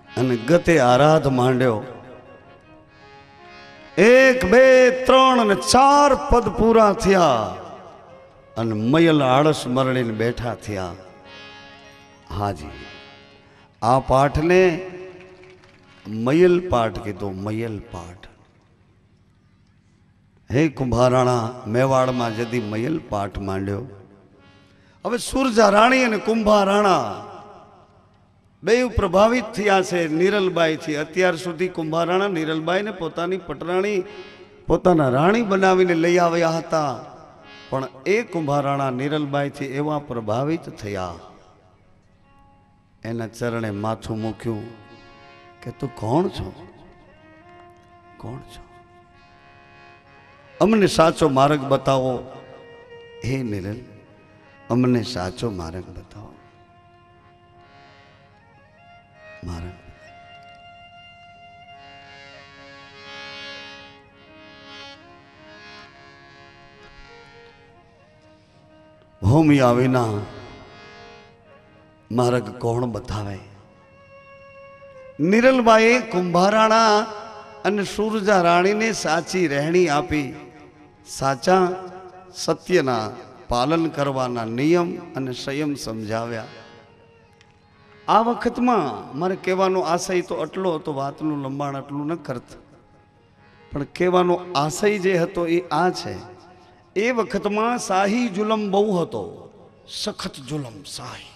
અને ગતે આરાધ માંડ્યો. 1 2 3 અને 4 પદ પૂરા થયા અને મયલ આળસ મરડીને બેઠા થયા. હાજી, આ પાઠને મયલ પાઠ કીધો. મયલ પાઠ. હે કુંભારાણા, મેવાડમાં જતી મયલ પાઠ માંડ્યો. હવે સુરજા રાણી અને કુંભારાણા બેઉ પ્રભાવિત થયા છે નિરલબાઈથી. અત્યાર સુધી કુંભારાણા નિરલબાઈને પોતાની પટરાણી, પોતાના રાણી બનાવીને લઈ આવ્યા હતા, પણ એ કુંભારાણા નિરલબાઈથી એવા પ્રભાવિત થયા, એના ચરણે માથું મૂક્યું કે તું કોણ છો? કોણ છો? અમને સાચો માર્ગ બતાવો. હે નિરલ, અમને સાચો માર્ગ બતાવો. માર્ગ ભૂમિયા વિના માર્ગ કોણ બતાવે? નિરલબાઈએ કુંભારાણા અને સુરજા રાણીને સાચી રહેણી આપી, સાચા સત્યના પાલન કરવાના નિયમ અને સંયમ સમજાવ્યા. આ વખતમાં મારે કહેવાનો આશય તો આટલો હતો, વાતનું લંબાણ આટલું ન કરતા, પણ કહેવાનો આશય જે હતો એ આ છે. એ વખતમાં શાહી જુલમ બહુ હતો, સખત જુલમ શાહી.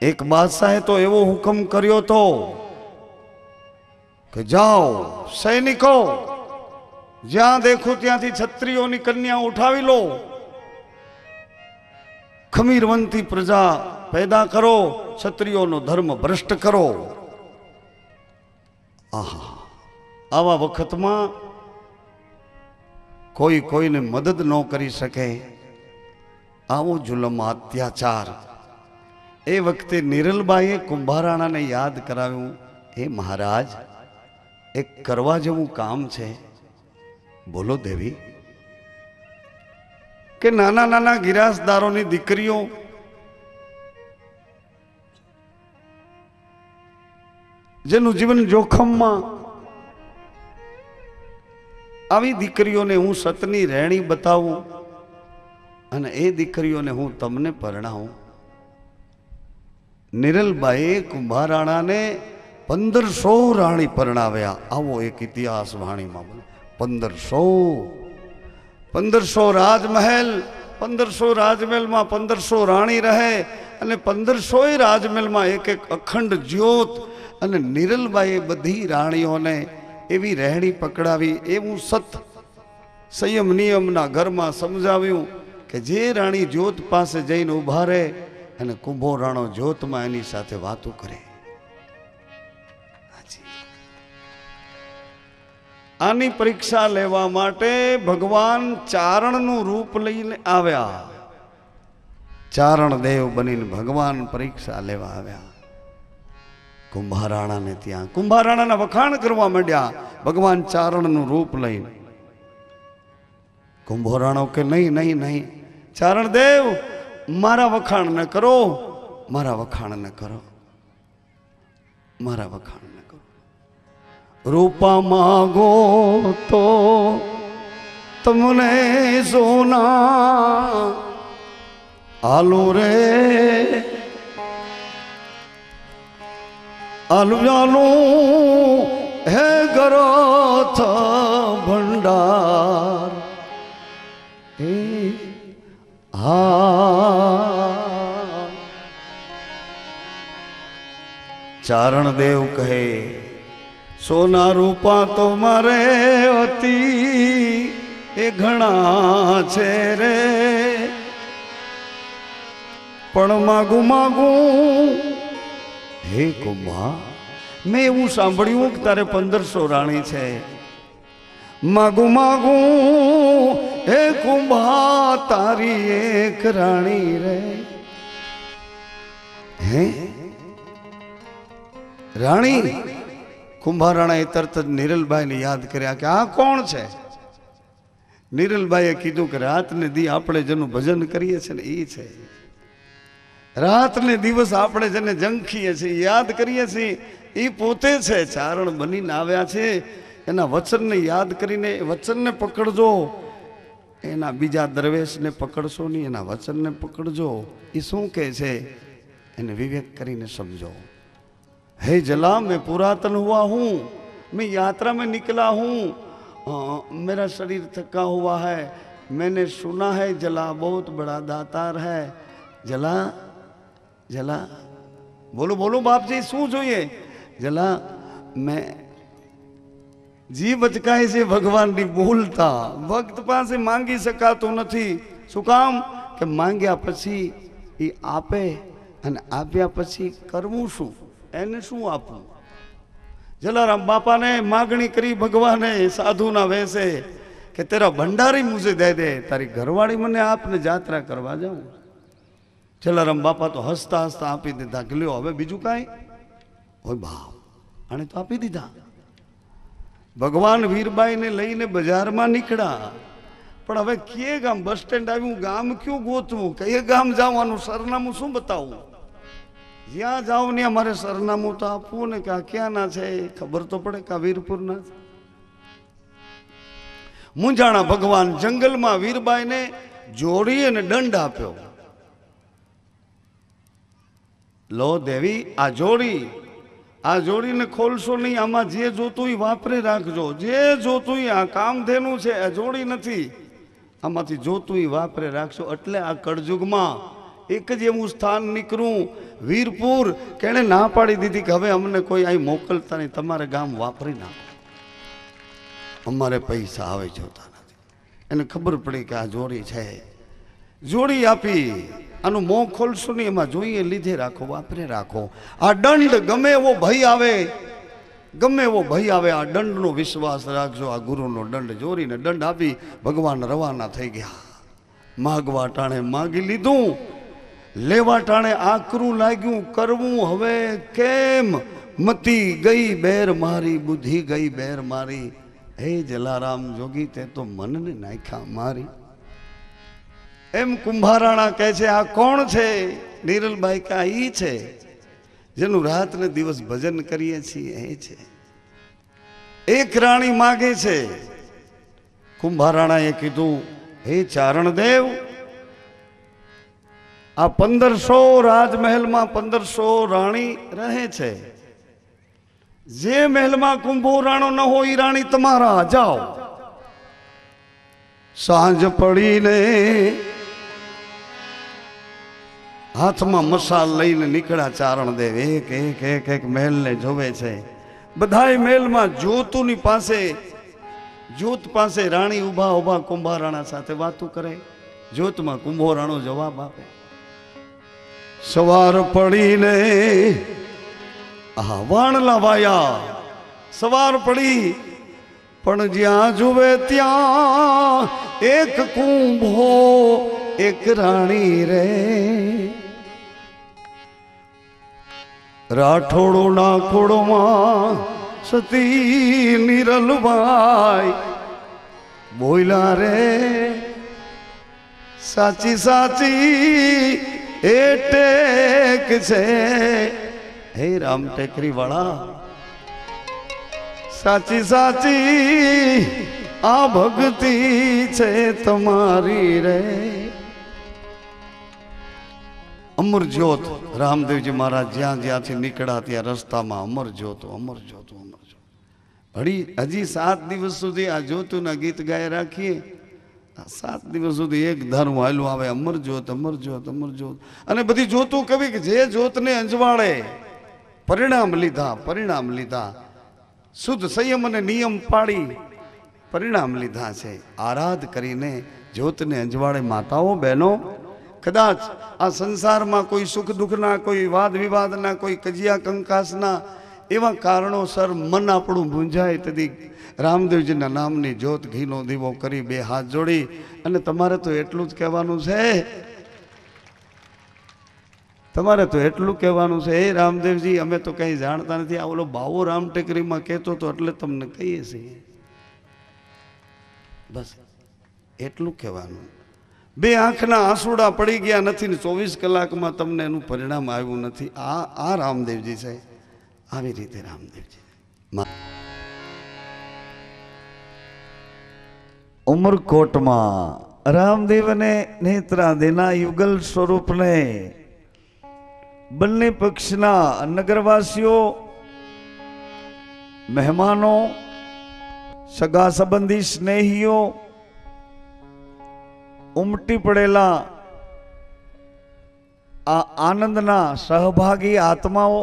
એક બાદશાહે તો એવો હુકમ કર્યો તો કે જાઓ સૈનિકો, જ્યાં દેખો ત્યાંથી છત્રીઓની કન્યા ઉઠાવી લો ખમીરવંતી પ્રજા પેદા કરો, ક્ષત્રિયોનો ધર્મ ભ્રષ્ટ કરો. આહા, આવા વખતમાં કોઈ કોઈને મદદ ન કરી શકે, આવો જુલમ અત્યાચાર. એ વખતે નિરલબાઈએ કુંભારાણાને યાદ કરાવ્યું, એ મહારાજ, એક કરવા જેવું કામ છે. બોલો દેવી. કે નાના નાના ગિરાસદારોની દીકરીઓ જેનું જીવન જોખમમાં, આવી દીકરીઓને હું સતની રહેણી બતાવું અને એ દીકરીઓને હું તમને પરણાવું. નિરલબાઈએ કુંભારાણાને 1500 રાણી પરણાવ્યા. આવો એક ઇતિહાસ વાણીમાં 1500 રાજમહેલ, 1500 રાજમહેલમાં 1500 રાણી રહે અને 1500 રાજમહેલમાં એક એક અખંડ જ્યોત. અને નિરલબાઈએ બધી રાણીઓને એવી રહેણી પકડાવી, એવું સત સંયમ નિયમના ઘરમાં સમજાવ્યું કે જે રાણી જ્યોત પાસે જઈને ઊભા રહે અને કુંભો રાણો જ્યોતમાં એની સાથે વાતો કરે. આની પરીક્ષા લેવા માટે ભગવાન ચારણનું રૂપ લઈને આવ્યા. ચારણ દેવ બનીને ભગવાન પરીક્ષા લેવા આવ્યા કુંભારાણાને ત્યાં. કુંભારાણાના વખાણ કરવા માંડ્યા ભગવાન ચારણનું રૂપ લઈને. કુંભોરાણો કે નહીં નહીં નહીં, ચારણ દેવ મારા વખાણ ન કરો, મારા વખાણ ન કરો, મારા વખાણ ન કરો. રૂપા માગો તો તમને સોના આલુ રે, આલુ આલુ હે ગરોથ ભંડાર. ચારણ દેવ કહે, સોના રૂપા તો મારે હતી એ ઘણા છે રે, પણ માગું માગું હે કુંભા. મેં એવું સાંભળ્યું કે તારે 1500 રાણી છે. માગું માગું હે કુંભા તારી એક રાણી રે. હે રાણી? કુંભારાણાએ તરત જ નિરલબાઈને યાદ કર્યા કે આ કોણ છે. નિરલબાઈએ કીધું કે રાત ને દી આપણે જેનું ભજન કરીએ છીએ ને એ છે. રાત ને દિવસ આપણે જેને જંખીએ છીએ, યાદ કરીએ છીએ, એ પોતે છે. ચારણ બનીને આવ્યા છે. એના વચનને યાદ કરીને વચનને પકડજો, એના બીજા દરવેશને પકડશો નહીં, એના વચનને પકડજો. એ શું કહે છે એને વિવેક કરીને સમજો. हे जला, मैं पुरातन हुआ हूँ, मैं यात्रा में निकला हूँ, मेरा शरीर थका हुआ है, मैंने सुना है जला बहुत बड़ा दातार है. जला जला बोलो बोलो बाप जी शू જોઈએ? जला मैं જીભ અચકાય છે ભગવાનની બોલતા. ભક્ત પાસે માંગી શકાતું નથી. શું કામ? કે માંગ્યા પછી એ આપે અને આપ્યા પછી કરવું શું? એને શું આપવું? જલારામ બાપાને માગણી કરી ભગવાને સાધુના વેશે કે તેરા ભંડારી મુझे દે દે, તારી ઘરવાળી મને આપને જાત્રા કરવા જાઉં. જલારામ બાપા તો હસતા હસતા આપી દીધા કે લ્યો હવે બીજું કાંઈ હોય ભાવ, આને તો આપી દીધા. ભગવાન વીરબાઈને લઈને બજારમાં નીકળ્યા. પણ હવે કયે ગામ? બસ સ્ટેન્ડ આવ્યું, ગામ ક્યું ગોતવું, કયે ગામ જવાનું, સરનામું શું બતાવવું? જ્યાં જાઓ ને અમારે સરનામું તો આપવું ને કે આ ક્યાંના છે ખબર તો પડે કે આ વીરપુરના છે. મૂંઝાણા ભગવાન જંગલમાં વીરબાઈને જોડી અને દંડ આપ્યો. લો દેવી, આ જોડીને ખોલશો નહીં, આમાં જે જોતું એ વાપરી રાખજો. જે જોતું આ કામધેનું છે, આ જોડી નથી, આમાંથી જોતું એ વાપરે રાખશો. એટલે આ કળજુગમાં એક જ એવું સ્થાન નીકળું, વીરપુર, કે એને ના પાડી દીધી કે હવે અમને કોઈ અહીં મોકલતા નહીં, તમારે ગામ વાપરી નાખો, અમારે પૈસા આવે જોતા નથી. એને ખબર પડી કે આ જોડી છે. જોડી આપી, આનું મોં ખોલશો નહીં, એમાં જોઈએ લીધે રાખો, વાપરે રાખો. આ દંડ ગમે એવો ભય આવે, ગમે એવો ભય આવે, આ દંડનો વિશ્વાસ રાખજો. આ ગુરુનો દંડ જોડીને દંડ આપી ભગવાન રવાના થઈ ગયા. માગવા ટાણે માગી લીધું, લેવા ટાણે આકરું લાગ્યું. કરવું હવે કેમ? મતી ગઈ બેર મારી, બુદ્ધિ ગઈ બેર મારી. હે જલારામ જોગી તે તો મનને નાખ્યા મારી. એમ કુંભારાણા કહે છે. આ કોણ છે? નીરલભાઈ કે આ ઈ છે જેનું રાત ને દિવસ ભજન કરીએ છીએ. એ છે. એક રાણી માગે છે. કુંભારાણાએ કીધું, હે ચારણદેવ, આ 1500 રાજમહેલમાં 1500 રાણી રહે છે. જે મહેલમાં કુંભો રાણો ન હોય એ રાણી તમારા. જાઓ. સાંજ પડીને હાથમાં મસાલ લઈને નીકળ્યા ચારણદેવ. એક એક એક એક મહેલને જોવે છે. બધાય મહેલમાં જ્યોતુની પાસે, જ્યોત પાસે રાણી ઉભા ઉભા કુંભારાણા સાથે વાતું કરે. જ્યોતમાં કુંભો રાણો જવાબ આપે. સવાર પડીને વાણલા વાયા. સવાર પડી પણ જ્યાં જુએ ત્યાં એક કુંભો એક રાણી રે. રાઠોડોના ખોડોમાં સતી નીરલભાઈ બોલ્યા રે. સાચી સાચી એ ટેક છે. હે રામ ટેકરી વાળા, સાચી સાચી આ ભક્તિ છે તમારી રે. અમર જ્યોત રામદેવજી મહારાજ જ્યાં જ્યાંથી નીકળ્યા ત્યાં રસ્તામાં અમર જ્યોતો, અમર જ્યોતો, અમર જ્યોત. હજી 7 દિવસ સુધી આ જ્યોતુના ગીત ગાય રાખીએ. 7 દિવસ સુધી એક ધારું હાલું આવે. અમર જ્યોત, અમર જ્યોત, અમર જ્યોત. અને બધી જ્યોતું કવિ કે જે જ્યોતને અંજવાળે પરિણામ લીધા, પરિણામ લીધા. શુદ્ધ સંયમ અને નિયમ પાડી પરિણામ લીધા છે. આરાધ કરીને જ્યોતને અંજવાળે માતાઓ બહેનો, કદાચ આ સંસારમાં કોઈ સુખ દુઃખના, કોઈ વાદ વિવાદના, કોઈ કજિયા કંકાસના એવા કારણોસર મન આપણું ભૂંજાય તેથી રામદેવજીના નામની જ્યોત ઘીનો દીવો કરી 2 હાથ જોડી અને તમારે તો એટલું જ કહેવાનું છે. તમારે તો એટલું કહેવાનું છે, હે રામદેવજી અમે તો કંઈ જાણતા નથી. આ ઓલો બાવો રામ ટેકરીમાં કહેતો હતો એટલે તમને કહીએ છીએ. બસ એટલું કહેવાનું. 2 આંખના આંસુડા પડી ગયા નથી ને 24 કલાકમાં તમને એનું પરિણામ આવ્યું નથી. આ રામદેવજી છે. આવી રીતે રામદેવજી. ઉમરકોટમાં રામદેવને નેત્રાદેના યુગલ સ્વરૂપને બંને પક્ષના નગરવાસીઓ, મહેમાનો, સગા સંબંધી, સ્નેહીઓ, ઉમટી પડેલા આ આનંદના સહભાગી આત્માઓ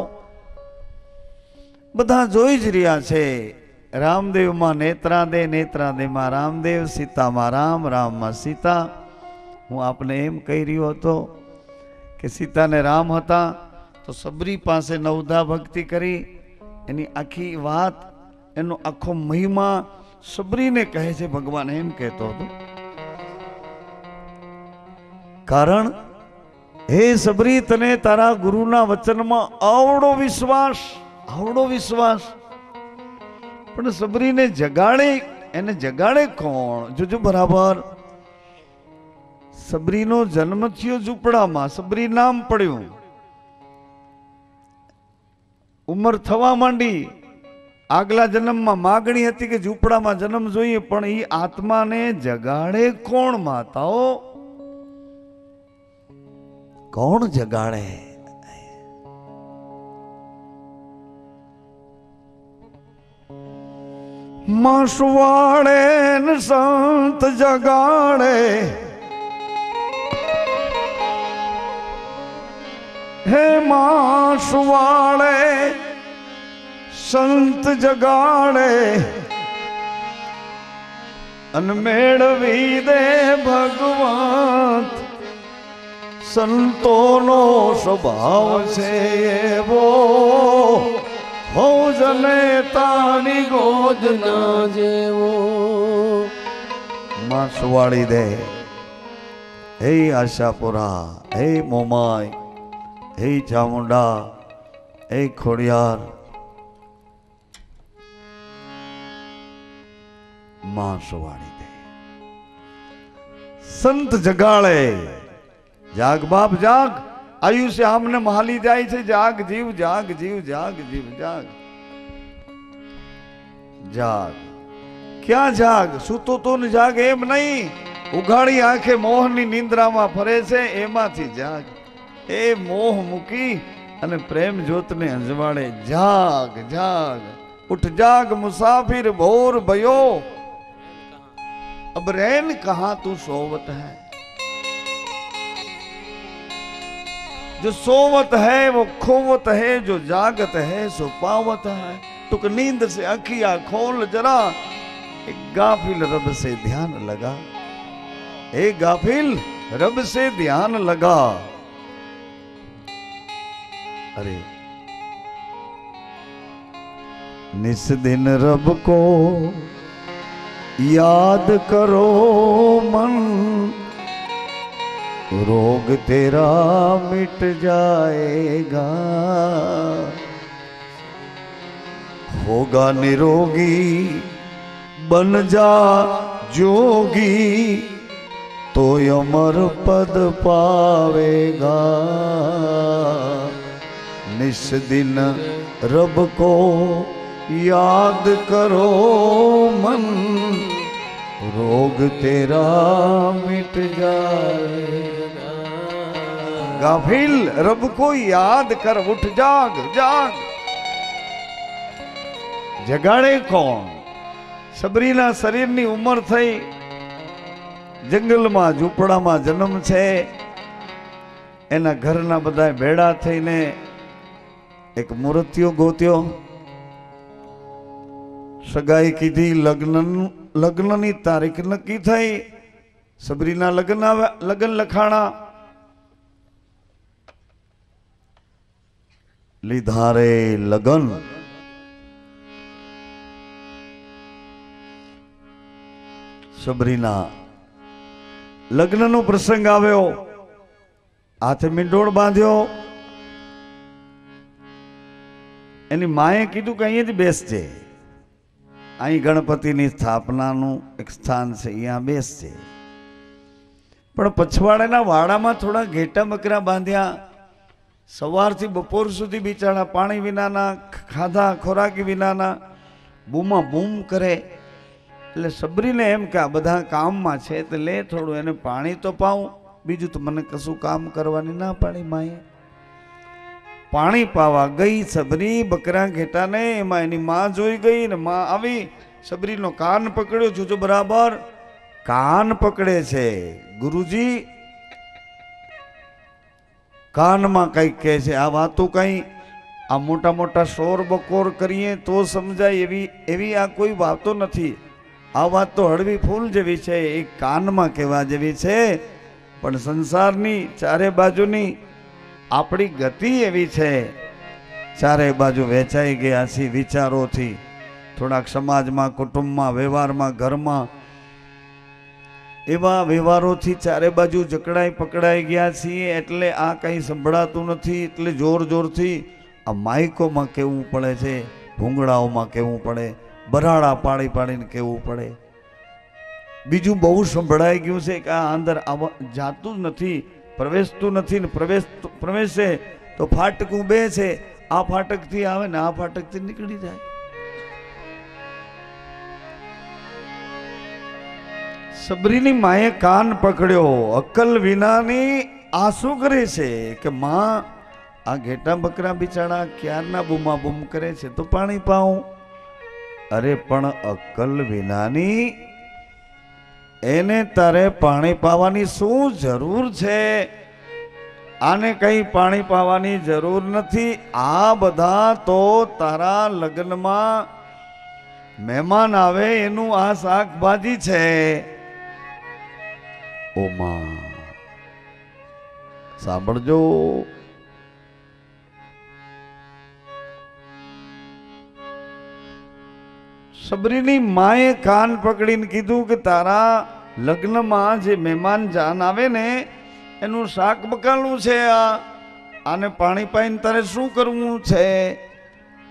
બધા જોઈ જ રહ્યા છે. રામદેવમાં નેત્રાદે, નેત્રાદેમાં રામદેવ, સીતામાં રામ, રામમાં સીતા. હું આપને એમ કહી રહ્યો હતો કે સીતાને રામ હતા તો સબરી પાસે નવધા ભક્તિ કરી. એની આખી વાત, એનો આખો મહિમા સબરીને કહે છે. ભગવાન એમ કહેતો હતો, કારણ હે સબરી તને તારા ગુરુના વચનમાં આવડો વિશ્વાસ, આવડો વિશ્વાસ. પણ સબરીને જગાડે, એને જગાડે કોણ? જોજો બરાબર. સબરીનો જન્મ થયો ઝૂંપડામાં, સબરી નામ પડ્યું. ઉંમર થવા માંડી. આગલા જન્મમાં માગણી હતી કે ઝૂંપડામાં જન્મ જોઈએ, પણ એ આત્માને જગાડે કોણ માતાઓ? કોણ જગાડે? માસવાડે ને સંત જગાડે. હે માસવાડે સંત જગાડે અને મેળવી દે ભગવંત સંતોનો સ્વભાવ છે એવો હો જને તારી ગોદ ના જેવો માં સુવાળી દે. હે આશાપુરા, હે મોમાય, હે ચામુંડા, હે ખોડિયાર, માં સુવાળી દે. સંત જગાડે. જાગ બાપ જાગ, આયુષ્ય આમને મહાલી જાય છે. જાગ જીવ, જાગ જીવ, જાગ જીવ, જાગ જાગ. ક્યાં જાગ? સૂતો તો ને જાગ એમ નહીં. ઉઘાડી આંખે મોહની નિંદ્રામાં ફરે છે, એમાંથી જાગ. એ મોહ મૂકી અને પ્રેમ જ્યોતને અંજવાડે. જાગ જાગ, ઉઠ જાગ મુસાફિર ભોર भयो, अब रैन कहां तू सोवत है. जो सोवत है वो खोवत है, जो जागत है सो पावत है. तुक नींद से अखियां खोल जरा, एक गाफिल रब से ध्यान लगा. एक गाफिल रब से ध्यान लगा. अरे निस दिन रब को याद करो मन, रोग तेरा मिट जाएगा. होगा निरोगी बन जा जोगी, तो अमर पद पावेगा. निस दिन रब को याद करो मन, रोग तेरा मिट जाएगा. गाफिल रब को याद कर, उठ जाग जाग. जगाड़े कौन? सबरीना शरीરની ઉંમર થઈ, જંગલમાં ઝૂંપડામાં જન્મ છે. એના ઘરના બધા ભેડા થઈને એક મૂર્તિઓ ગોત્યો, સગાઈ કીધી, લગ્નની તારીખ નક્કી થઈ. સબરીના લગ્ન લખાણા. લીધા રે લગ્ન. સબરીના લગ્નનો પ્રસંગ આવ્યો. હાથે મીંડોળ બાંધ્યો. એની માએ કીધું કે અહીંયાથી બેસજે, અહીં ગણપતિની સ્થાપનાનું એક સ્થાન છે, અહીંયા બેસજે. પણ પછવાડાના વાડામાં થોડા ઘેટા બકરા બાંધ્યા. સવારથી બપોર સુધી બિચારા પાણી વિનાના, ખાધા ખોરાકી વિનાના, બૂમા બૂમ કરે. એટલે સબરીને એમ કે આ બધા કામમાં છે તો લે થોડું એને પાણી તો પાઉં, બીજું તો મને કશું કામ કરવાની ના પાડી માએ. પાણી પાવા ગઈ સબરી બકરા ઘેટાને. એમાં એની માં જોઈ ગઈ ને માં આવી સબરીનો કાન પકડ્યો. જોજો બરાબર કાન પકડે છે. ગુરુજી કાનમાં કઈક કહે છે. આ વાતો કઈ આ મોટા મોટા શોર બકોર કરીએ તો સમજાય એવી આ કોઈ વાતો નથી. આ વાત તો હળવી ફૂલ જેવી છે, એ કાનમાં કહેવા જેવી છે. પણ સંસારની ચારે બાજુની આપણી ગતિ એવી છે, ચારે બાજુ વેચાઈ ગયા છે વિચારોથી. થોડાક સમાજમાં, કુટુંબમાં, વ્યવહારમાં, ઘરમાં એવા વ્યવહારોથી ચારે બાજુ જકડાઈ પકડાઈ ગયા છીએ. એટલે આ કંઈ સંભળાતું નથી. એટલે જોર જોરથી આ માઇકોમાં કહેવું પડે છે, ભૂંગળાઓમાં કહેવું પડે, બરાડા પાડી પાડીને કહેવું પડે. બીજું બહુ સંભળાઈ ગયું છે કે આ અંદર જાતું જ નથી, પ્રવેશતું નથી. ને પ્રવેશે તો ફાટકું બે છે. આ ફાટકથી આવે ને આ ફાટકથી નીકળી જાય. સબરીની માએ કાન પકડ્યો. અક્કલ વિનાની આ શું કરે છે કે માં આ ઘેટા બકરા બિચારા ક્યારના બૂમા બૂમ કરે છે તો પાણી પાઉં. અરે પણ અક્કલ વિનાની, એને તારે પાણી પાવાની શું જરૂર છે? આને કઈ પાણી પાવાની જરૂર નથી. આ બધા તો તારા લગ્નમાં મહેમાન આવે એનું આ શાકભાજી છે. ઓ માં, સાંભળજો. સબરીની માએ કાન પકડીને કીધું કે તારા લગ્નમાં જે મહેમાન જાન આવે ને એનું શાક બકાલનું છે, આને પાણી પાઈને તારે શું કરવું છે?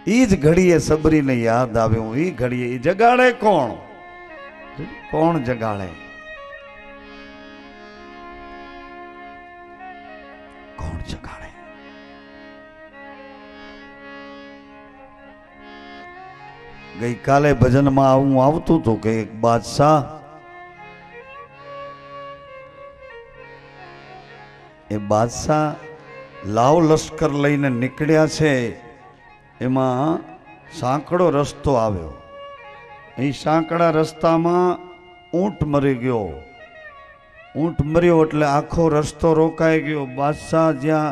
એ જ ઘડીએ સબરીને યાદ આવ્યું. એ ઘડીએ એ જગાડે કોણ? કોણ જગાડે? કોણ જગાડે? ગઈકાલે ભજનમાં આવું આવતું હતું કે એક બાદશાહ, એ બાદશાહ લાવ લશ્કર લઈને નીકળ્યા છે. એમાં સાંકડો રસ્તો આવ્યો. એ સાંકડા રસ્તામાં ઊંટ મરી ગયો. ઊંટ મર્યો એટલે આખો રસ્તો રોકાઈ ગયો. બાદશાહ જ્યાં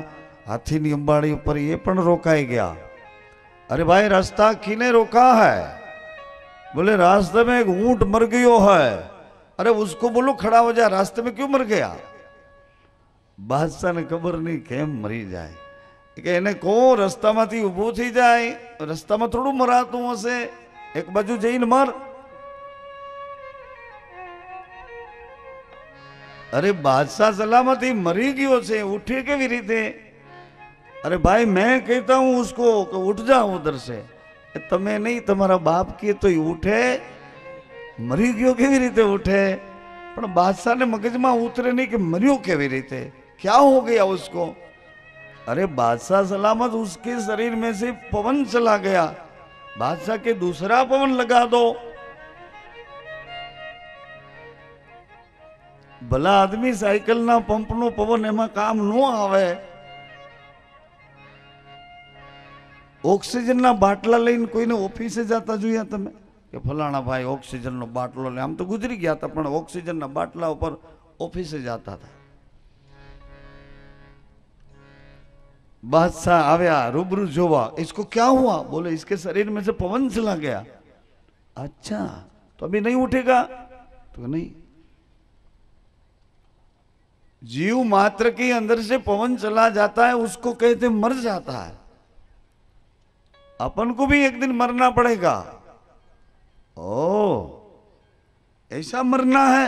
હાથીની અંબાડી ઉપર એ પણ રોકાઈ ગયા. अरे भाई रास्ता किने रोका है? बोले रास्ते में एक ऊंट मर गयो है. अरे उसको बोलो खड़ा हो जा, रास्ते में क्यों मर गया? बादशाह ने खबर नहीं केम मरी जाए કે એને કો રસ્તામાંથી ઊભો થઈ જાય. રસ્તામાં થોડું મરાતું હશે, એક બાજુ જઈને મર. અરે બાદશાહ સલામતી મરી ગયો છે, ઉઠે કેવી રીતે? अरे भाई मैं कहता हूं उसको कि उठ जाओ उधर से. तमे नहीं, तुम्हारा बाप किए तो उठे. मरी गयो केवी रीते उठे? पण बादशाह ने मगज में उतरे नहीं कि मरियो केवी रीते, क्या हो गया उसको? अरे बादशाह सलामत, उसके शरीर में से पवन चला गया. बादशाह के दूसरा पवन लगा दो. भला आदमी साइकिल ना पंप नो पवन एमा काम नो आवे. ऑक्सीजन ना बाटला लईने कोईने ऑफिसे जाता जोया तमे के फलाणा भाई ऑक्सीजन नो बाटलो ले? आम तो गुजरी गया था पण ऑक्सीजन ना बाटला ऊपर ऑफिसे जाता था. बादशाह आव्या रूबरू जोवा. इसको क्या हुआ? बोले इसके शरीर में से पवन चला गया. अच्छा, तो अभी नहीं उठेगा? तो नहीं, जीव मात्र के अंदर से पवन चला जाता है, उसको कहते मर जाता है. अपन को भी एक दिन मरना पड़ेगा. ओ, ऐसा मरना है?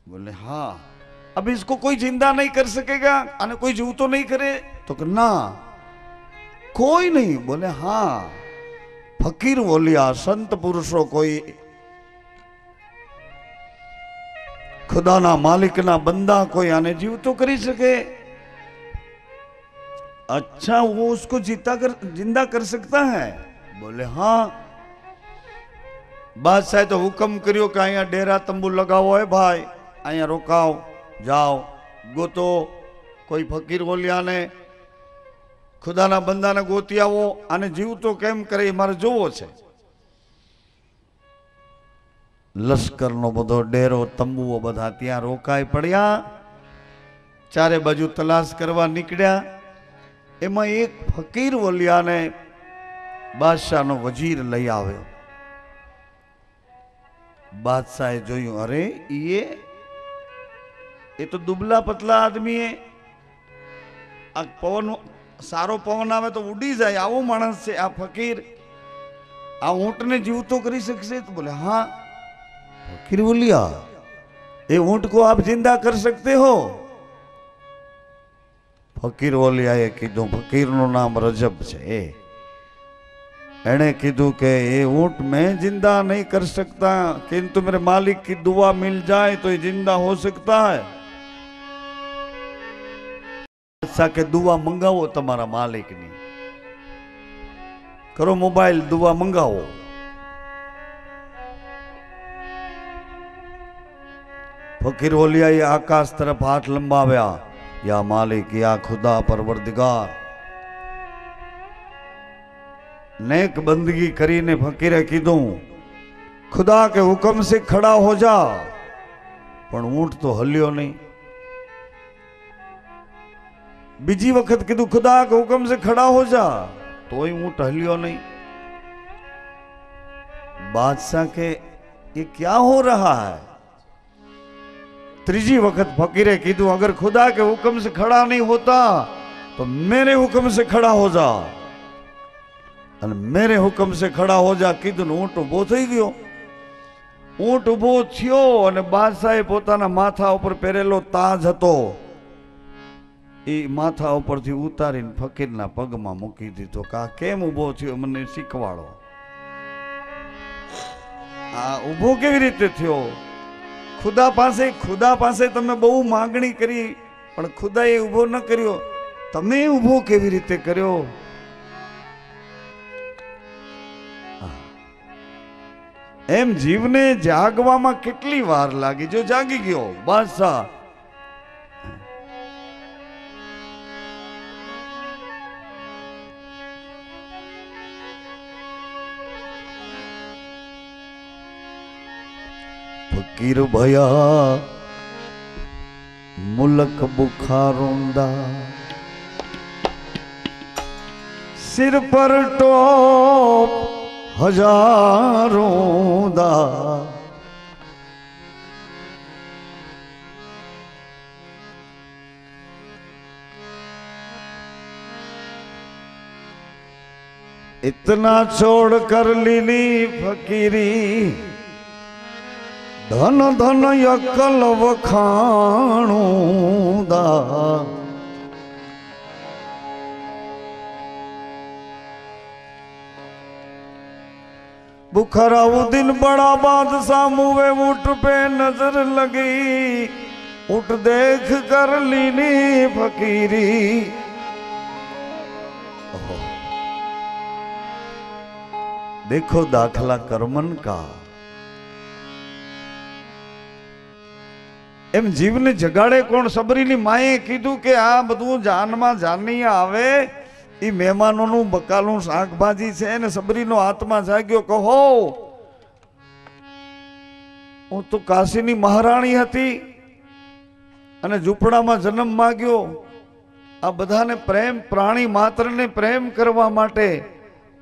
बोले हाँ. अब इसको कोई जिंदा नहीं कर सकेगा और कोई जीव तो नहीं करे? तो ना, कोई नहीं. बोले हाँ, फकीर बोलिया, संत पुरुषों कोई, खुदा ना मालिक ना बंदा कोई आने जीव तो करी सके. अच्छा, वो उसको जिंदा कर सकता है? बोले हाँ. बादशाह तो हुक्म करियो कि अहिया डेरा तंबू लगाओ है भाई, अहिया रोकाओ, जाओ गोतो कोई फकीर बोलिया ने, खुदा ना बंदा ने गोती आवो, आने जीव तो केम करे मारे जोवो छे. लश्कर नो बधो डेरो तंबुओ बधा त्यां रोकाई पड्या. चारे बाजू तलाश करवा निकळ्या. एमां एक फकीर बोलिया ने बादशाह नो वजीर लई आव्यो. बादशाहे जोयुं, अरे ये तो दुबला पतला आदमी है. आ पवन, सारो पवन आवे तो उड़ी जाए, आवो माणस छे आ फकीर. आ ऊंट ने जीव तो करी सकशे? तो बोले हाँ. फकीर बोलिया, ये ऊंट को आप जिंदा कर सकते हो? फकीर बोलिया कीधु, फकीर नु नाम रजब छे. एने कीधु के ये ऊंट मैं जिंदा नहीं कर सकता, किंतु मेरे मालिक की दुआ मिल जाए तो ये जिंदा हो सकता है. बादशाह के दुआ मंगावो तमारा मालिक नी, करो मोबाइल दुआ मंगावो. फकीर बोलिया ये आकाश तरफ हाथ लंबाव्या. या मालिक, या खुदा परवरदिगार. नेक बंदगी करीने फकीरे कीधु, खुदा के हुक्म से खड़ा हो जा. पण ऊंट तो हल्यो नहीं. बीजी वक्त कीधु, खुदा के हुक्म से खड़ा हो जा, तो ही ऊंट हल्यो नहीं. बादशाह के ये क्या हो रहा है? ત્રીજી વખત ફકીરે કીધું અગર खुदा के हुक्म से खड़ा नहीं होता तो मेरे हुक्म से खड़ा हो जा અને મેરે હુકમ સે ખડા હો જા કીધું ને ઊંટ ઊભો થઈ ગયો. ઊંટ ઊભો થયો અને બાદશાહે પોતાના માથા ઉપર પહેરેલો તાજ હતો એ માથા ઉપરથી ઉતારીને ફકીરના પગમાં મૂકી દીધો. કા કેમ ઊભો થયો મને શીખવાડો. આ ઊભો કેવી રીતે થયો? ખુદા પાસે તમે બહુ માંગણી કરી પણ ખુદાએ ઊભો ન કર્યો. તમે ઊભો કેવી રીતે કર્યો? એમ જીવને જાગવામાં કેટલી વાર લાગી. જો જાગી ગયો બાદશાહ, ફકીર ભયા મુલક બુખારોંદા, સિર પર ટોપ હજારોं दा, इतना छोड़ कर लीली फकीरी, धन धन यकल वखाणूं दा, बुखराउद्दीन बड़ा बादशाह मुवे ऊँट पे नजर लगी, ऊँट देख कर लीली फकीरी, देखो दाखला कर्मन का. એમ જીવને જગાડે કોણ? સબરીની માએ કીધું કે આ બધું જાનમાં જાની આવે એ મહેમાનોનું બકાલું શાકભાજી છે ને સબરીનો આત્મા જાગ્યો. કહો હું તો કાશીની મહારાણી હતી અને ઝૂંપડામાં જન્મ માંગ્યો. આ બધાને પ્રેમ, પ્રાણી માત્રને પ્રેમ કરવા માટે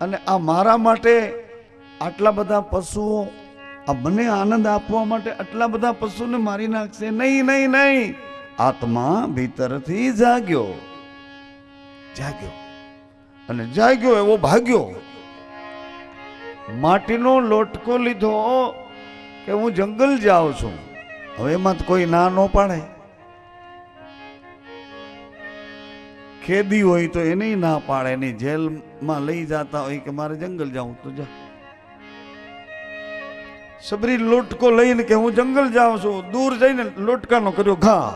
અને આ મારા માટે આટલા બધા પશુઓ, આ મને આનંદ આપવા માટે આટલા બધા પશુને મારી નાખશે? નહીં નહીં નહીં. આત્મા ભીતરથી જાગ્યો અને જાગ્યો એવો ભાગ્યો. માટીનો લોટકો લીધો કે હું જંગલ જાઉં છું. હવે એમાં કોઈ ના ન પાડે. ખેદી હોય તો એને ના પાડે નહીં. જેલમાં લઈ જતા હોય કે મારે જંગલ જાઉં તો જા. સબરી લોટકો લઈને કે હું જંગલ જાઉં છું. દૂર જઈને લોટકાનો કર્યો ઘા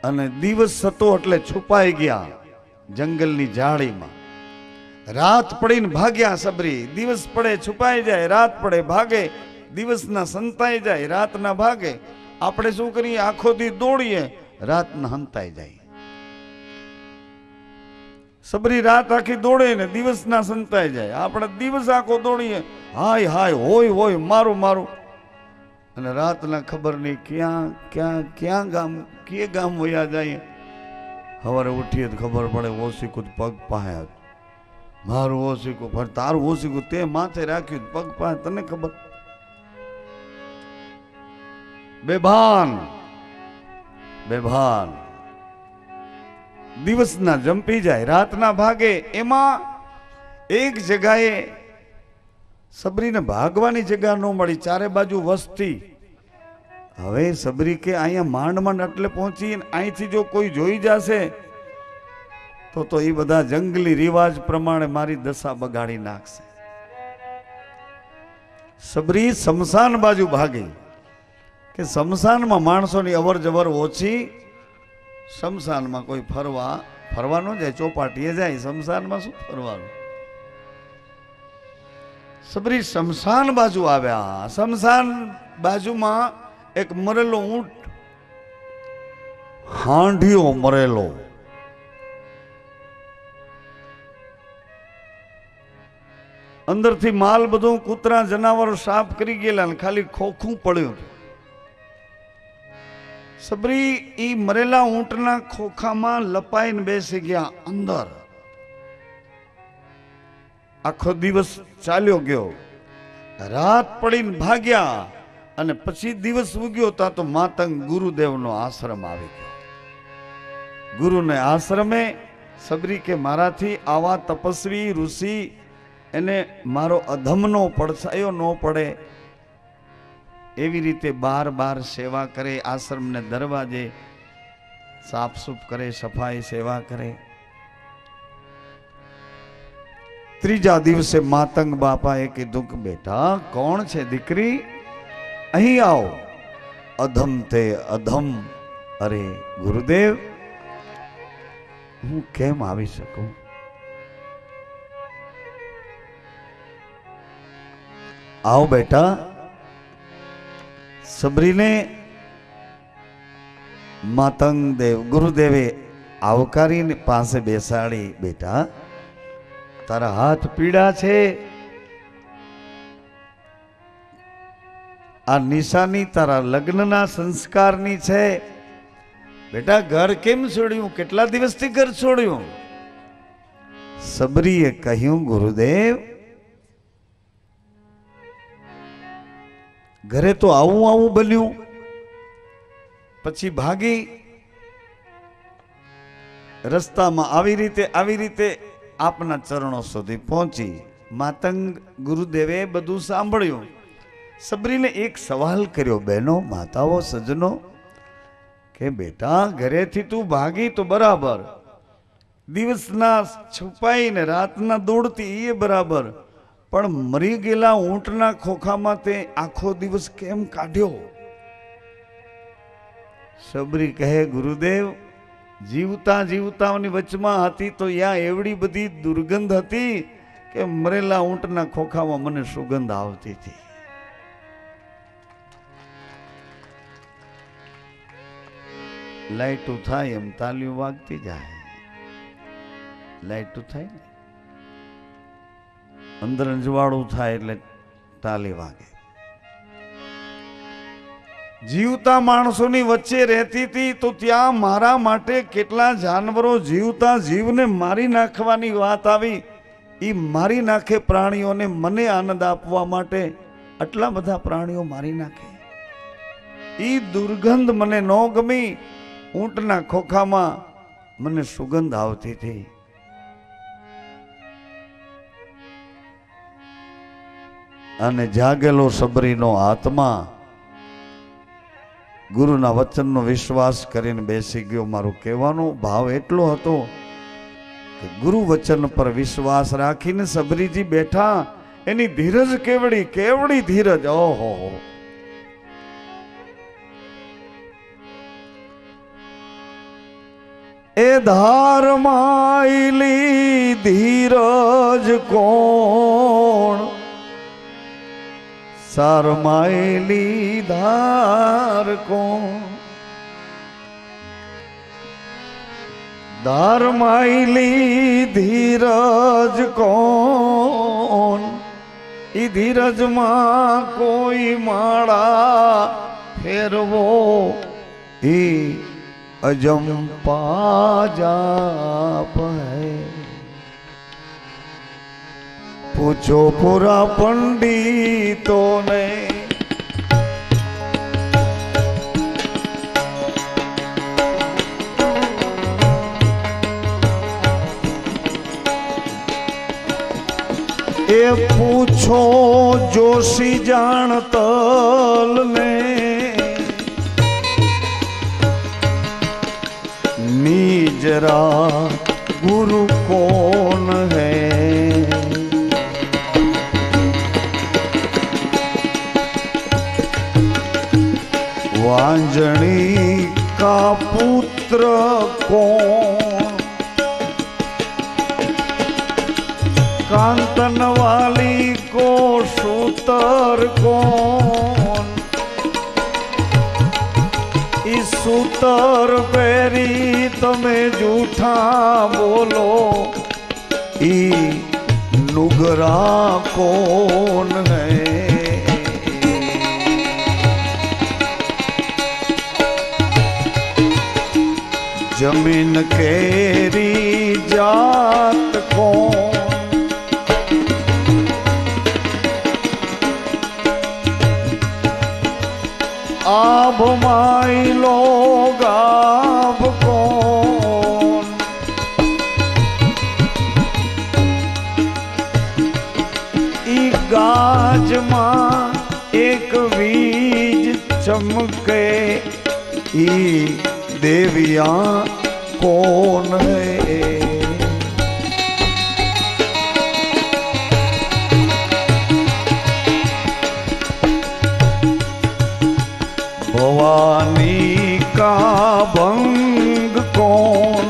અને દિવસ થતો એટલે છુપાઈ ગયા જંગલની ઝાડીમાં. રાત પડીને ભાગ્યા સબરી. દિવસ પડે છુપાઈ જાય, રાત પડે ભાગે. દિવસના સંતાઈ જાય, રાતના ભાગે. આપણે શું કરીએ? આખો દી દોડીએ, રાતના હંતાઈ જાય. સબરી રાત આખી દોડે ને દિવસના સંતાઈ જાય. આપણે દિવસ આખો દોડીએ, હાય હાય હોય હોય મારું મારું, અને રાતના ખબર નહીં ક્યાં ક્યાં ક્યાં ગામ કે ગામ વયા જાય. સવારે ઉઠીએ તો ખબર પડે ઓશીકું પગ પાસે મારું ઓશીકું, પણ તારું ઓશીકું તે માથે રાખ્યું પગ પાસે. તને ખબર? બેભાન બેભાન. દિવસના જંપી જાય, રાતના ભાગે. એમાં એક જગાએ સબરીને ભાગવાની જગ્યા ન મળી, ચારે બાજુ વસ્તી. હવે સબરી કે અહીંયા માંડ માંડ એટલે પહોંચી, અહીંથી જો કોઈ જોઈ જશે તો એ બધા જંગલી રિવાજ પ્રમાણે મારી દશા બગાડી નાખશે. સબરી શમશાન બાજુ ભાગી કે શમશાનમાં માણસોની અવર જવર ઓછી. શમશાનમાં કોઈ ફરવા ન જાય, ચોપાટીએ જાય. શમશાનમાં શું ફરવાનું? સબરી શમશાન બાજુ આવ્યા. શમશાન બાજુમાં એક મરેલો ઊંટ, હાંઢિયો મરેલો. અંદરથી માલ બધું કૂતરા જનાવરો સાફ કરી ગયેલા, ખાલી ખોખું પડ્યું. સબરી ઈ મરેલા ઊંટના ખોખામાં લપાઈને બેસી ગયા અંદર. આખો દિવસ ચાલ્યો ગયો, રાત પડીને ભાગ્યા. અને પછી દિવસ ઉગ્યો તા તો માતંગ ગુરુદેવનો આશ્રમ આવી ગયો. ગુરુને આશ્રમે સબરી કે મારાથી આવા તપસ્વી ઋષિ એને મારો અધમનો પડછાયો ન પડે એવી રીતે બાર સેવા કરે, આશ્રમને દરવાજે સાફસૂફ કરે, સફાઈ સેવા કરે. ત્રીજા દિવસે માતંગ બાપાએ કીધું કે બેટા કોણ છે દીકરી, અહીં આવો. અધમ તે અધમ. અરે ગુરુદેવ હું કેમ આવી શકું? આવો બેટા. સબરીને માતંગ દેવ ગુરુદેવે આવકારીને પાસે બેસાડી. બેટા તારા હાથ પીડા છે, આ નિશાની તારા લગ્નના સંસ્કારની છે. બેટા ઘર કેમ છોડ્યું? કેટલા દિવસથી ઘર છોડ્યું? સબરીએ કહ્યું ગુરુદેવ ઘરે તો આવું બન્યું, પછી ભાગી રસ્તામાં આવી રીતે આપના ચરણો સુધી પહોંચી. માતંગ ગુરુદેવે બધું સાંભળ્યું. સબરીને એક સવાલ કર્યો, બહેનો માતાઓ સજ્જનો, કે બેટા ઘરેથી તું ભાગી તો બરાબર, દિવસના છુપાઈને રાતના દોડતી એ બરાબર, પણ મરી ગયેલા ઊંટના ખોખામાં તે આખો દિવસ કેમ કાઢ્યો? સબરી કહે ગુરુદેવ જીવતાઓની વચમાં હતી તો યા એવડી બધી દુર્ગંધ હતી કે મરેલા ઊંટના ખોખામાં મને સુગંધ આવતી હતી. લાઈટું થાય એમ તાલીઓ વાગતી જાય. લાઈટું થાય ને અંદર અંજવાળું થાય એટલે તાલી વાગે. જીવતા માણસોની વચ્ચે રહેતી હતી તો ત્યાં મારા માટે કેટલા જાનવરો જીવતા જીવને મારી નાખવાની વાત આવી. એ મારી નાખે પ્રાણીઓને, મને આનંદ આપવા માટે આટલા બધા પ્રાણીઓ મારી નાખે. એ દુર્ગંધ મને ન ગમી. ઊંટના ખોખામાં મને સુગંધ આવતી હતી. અને જાગેલો સબરીનો આત્મા ગુરુના વચનનો વિશ્વાસ કરીને બેસી ગયો. મારો કહેવાનો ભાવ એટલો હતો કે ગુરુ વચન પર વિશ્વાસ રાખીને સબરીજી બેઠા. એની ધીરજ કેવડી ધીરજ! ઓહો, એ ધારમાઈલી ધીરજ કોણ, સારમાયેલી ધાર કોણ? ધારમાયેલી ધીરજ કોણ? ઈ ધીરજમાં કોઈ માળા ફેરવો ઈ અજંપા જાપ હૈ. પૂછો પૂરા પંડિતોને, એ પૂછો જોશી જાણતલ ને, નીજરા ગુરુ કોણ હૈ? वांजनी का पुत्र कौन? कांतन वाली को सूतर कौन? इस सूतर पेरी तमे झूठा बोलो ई नुगरा कौन है? जमीन केरी जात कौन? આભ માયલો ગાભ કોણ ઈ ગાજમાં એક વીજ ચમકે ઈ દેવિયા કોણ હૈ भवानी का भंग कौन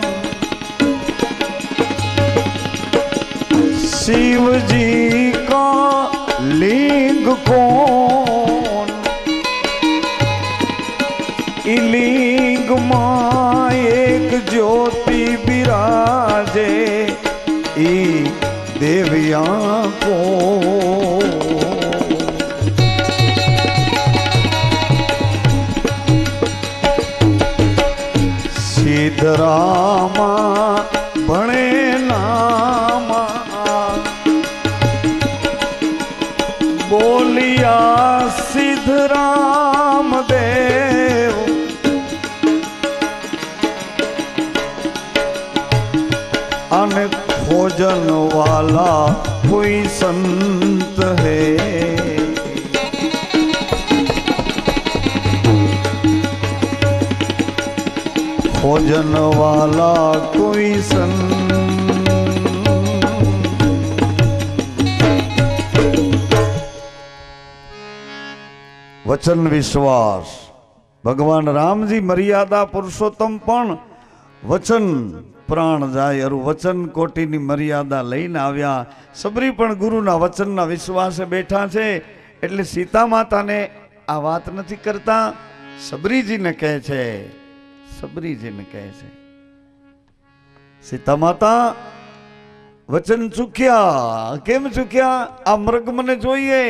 शिव जी का लिंग कौन लिंग मां एक ज्योति विराजे ई देविया को સિદ્ધરામા ભણે નામા બોલિયા સિદ્ધરામ દેવ અને ખોજન વાલા કોઈ સંત હે खोजन वाला कोई सन वचन विश्वास भगवान रामजी मर्यादा पुरुषोत्तम पण वचन प्राण जाय अरु वचन कोटीनी मर्यादा लईने આવ્યા सबरी पण गुरुना वचनना विश्वासे बैठा छे એટલે સીતા માતાને આ વાત નથી કરતા सबरीजीने કહે છે सबरीजीने कहे छे सीता माता वचन चूक्या केम चूक्या आ मृग मने जोईए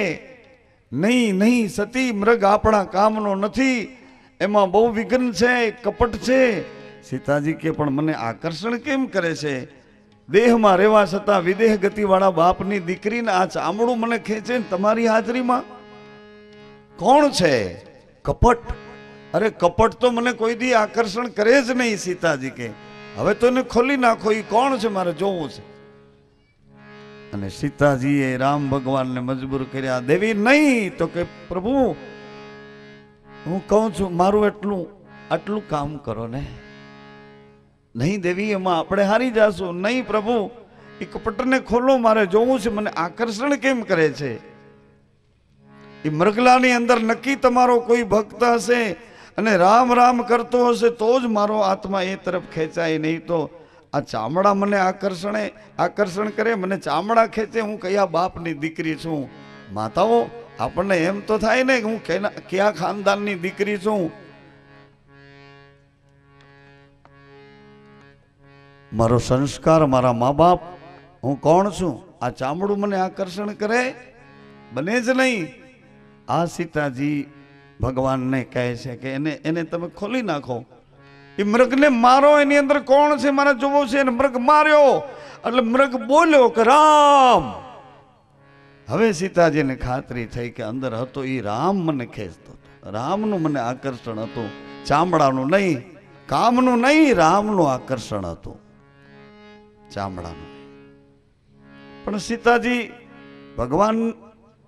नहीं नहीं सती मृग आपणा कामनो नथी एमां बहु विघ्न छे कपट छे सीताजी के पण मने आकर्षण केम करे छे देह में रेवा छतां विदेह गति वाळा बापनी दीकरीने आ चामड़ू मने खेंचे तमारी हाजरीमां कोण छे कपट अरे कपट तो मने कोई दी आकर्षण करे ज नहीं सीताजी के हवे तो ने खोली नाखो ई कोण छे मारे जोवुं छे अने सीताजीए राम भगवान ने मजबूर कर्या देवी नहीं तो के प्रभु हूँ कहूं छुं मारू एटलू आटलू काम करो ने नहीं देवी एमां आपणे हारी जाशुं नहीं प्रभु ई कपट ने खोलो मारे जोवुं छे मने आकर्षण केम करे छे ई मृगलानी अंदर नक्की तमारो कोई भक्त हशे અને રામ રામ કરતો હશે તો જ મારો આત્મા એ તરફ ખેંચાય નહીં તો આ ચામડા મને આકર્ષણ કરે મને ચામડા ખેંચે હું કયા બાપની દીકરી છું માતાઓ આપણને એમ તો થાય ને કે હું કયા ખાનદાનની દીકરી છું મારો સંસ્કાર મારા મા બાપ હું કોણ છું આ ચામડું મને આકર્ષણ કરે બને જ નહીં આ સીતાજી भगवान ने कहे छे के एने तमे खोली नाखो ई मृग ने मारो एनी अंदर कोण छे मारे जोवो छे ने मृग मार्यो એટલે मृग बोल्यो के राम हवे सीताजी ने खातरी थई के अंदर हतो ई राम मने खेचतो राम नु मने आकर्षण हतो चामड़ानु नहीं कामनु नहीं राम नु आकर्षण हतो चामड़ानु पण सीताजी भगवान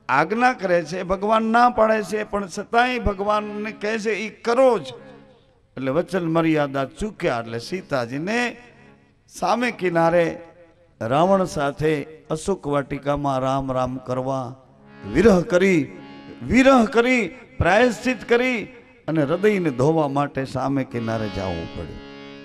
आज्ञा करे छे भगवान ना पाड़े छे पण छतांय भगवान ने कहे छे ई करो ज એટલે વચન મર્યાદા ચૂક્યા એટલે સીતાજીને સામે કિનારે રાવણ સાથે અશોક વાટિકામાં રામ રામ કરવા વિરહ કરી પ્રાયશ્ચિત કરી અને હૃદયને ધોવા માટે સામે કિનારે જવું પડ્યું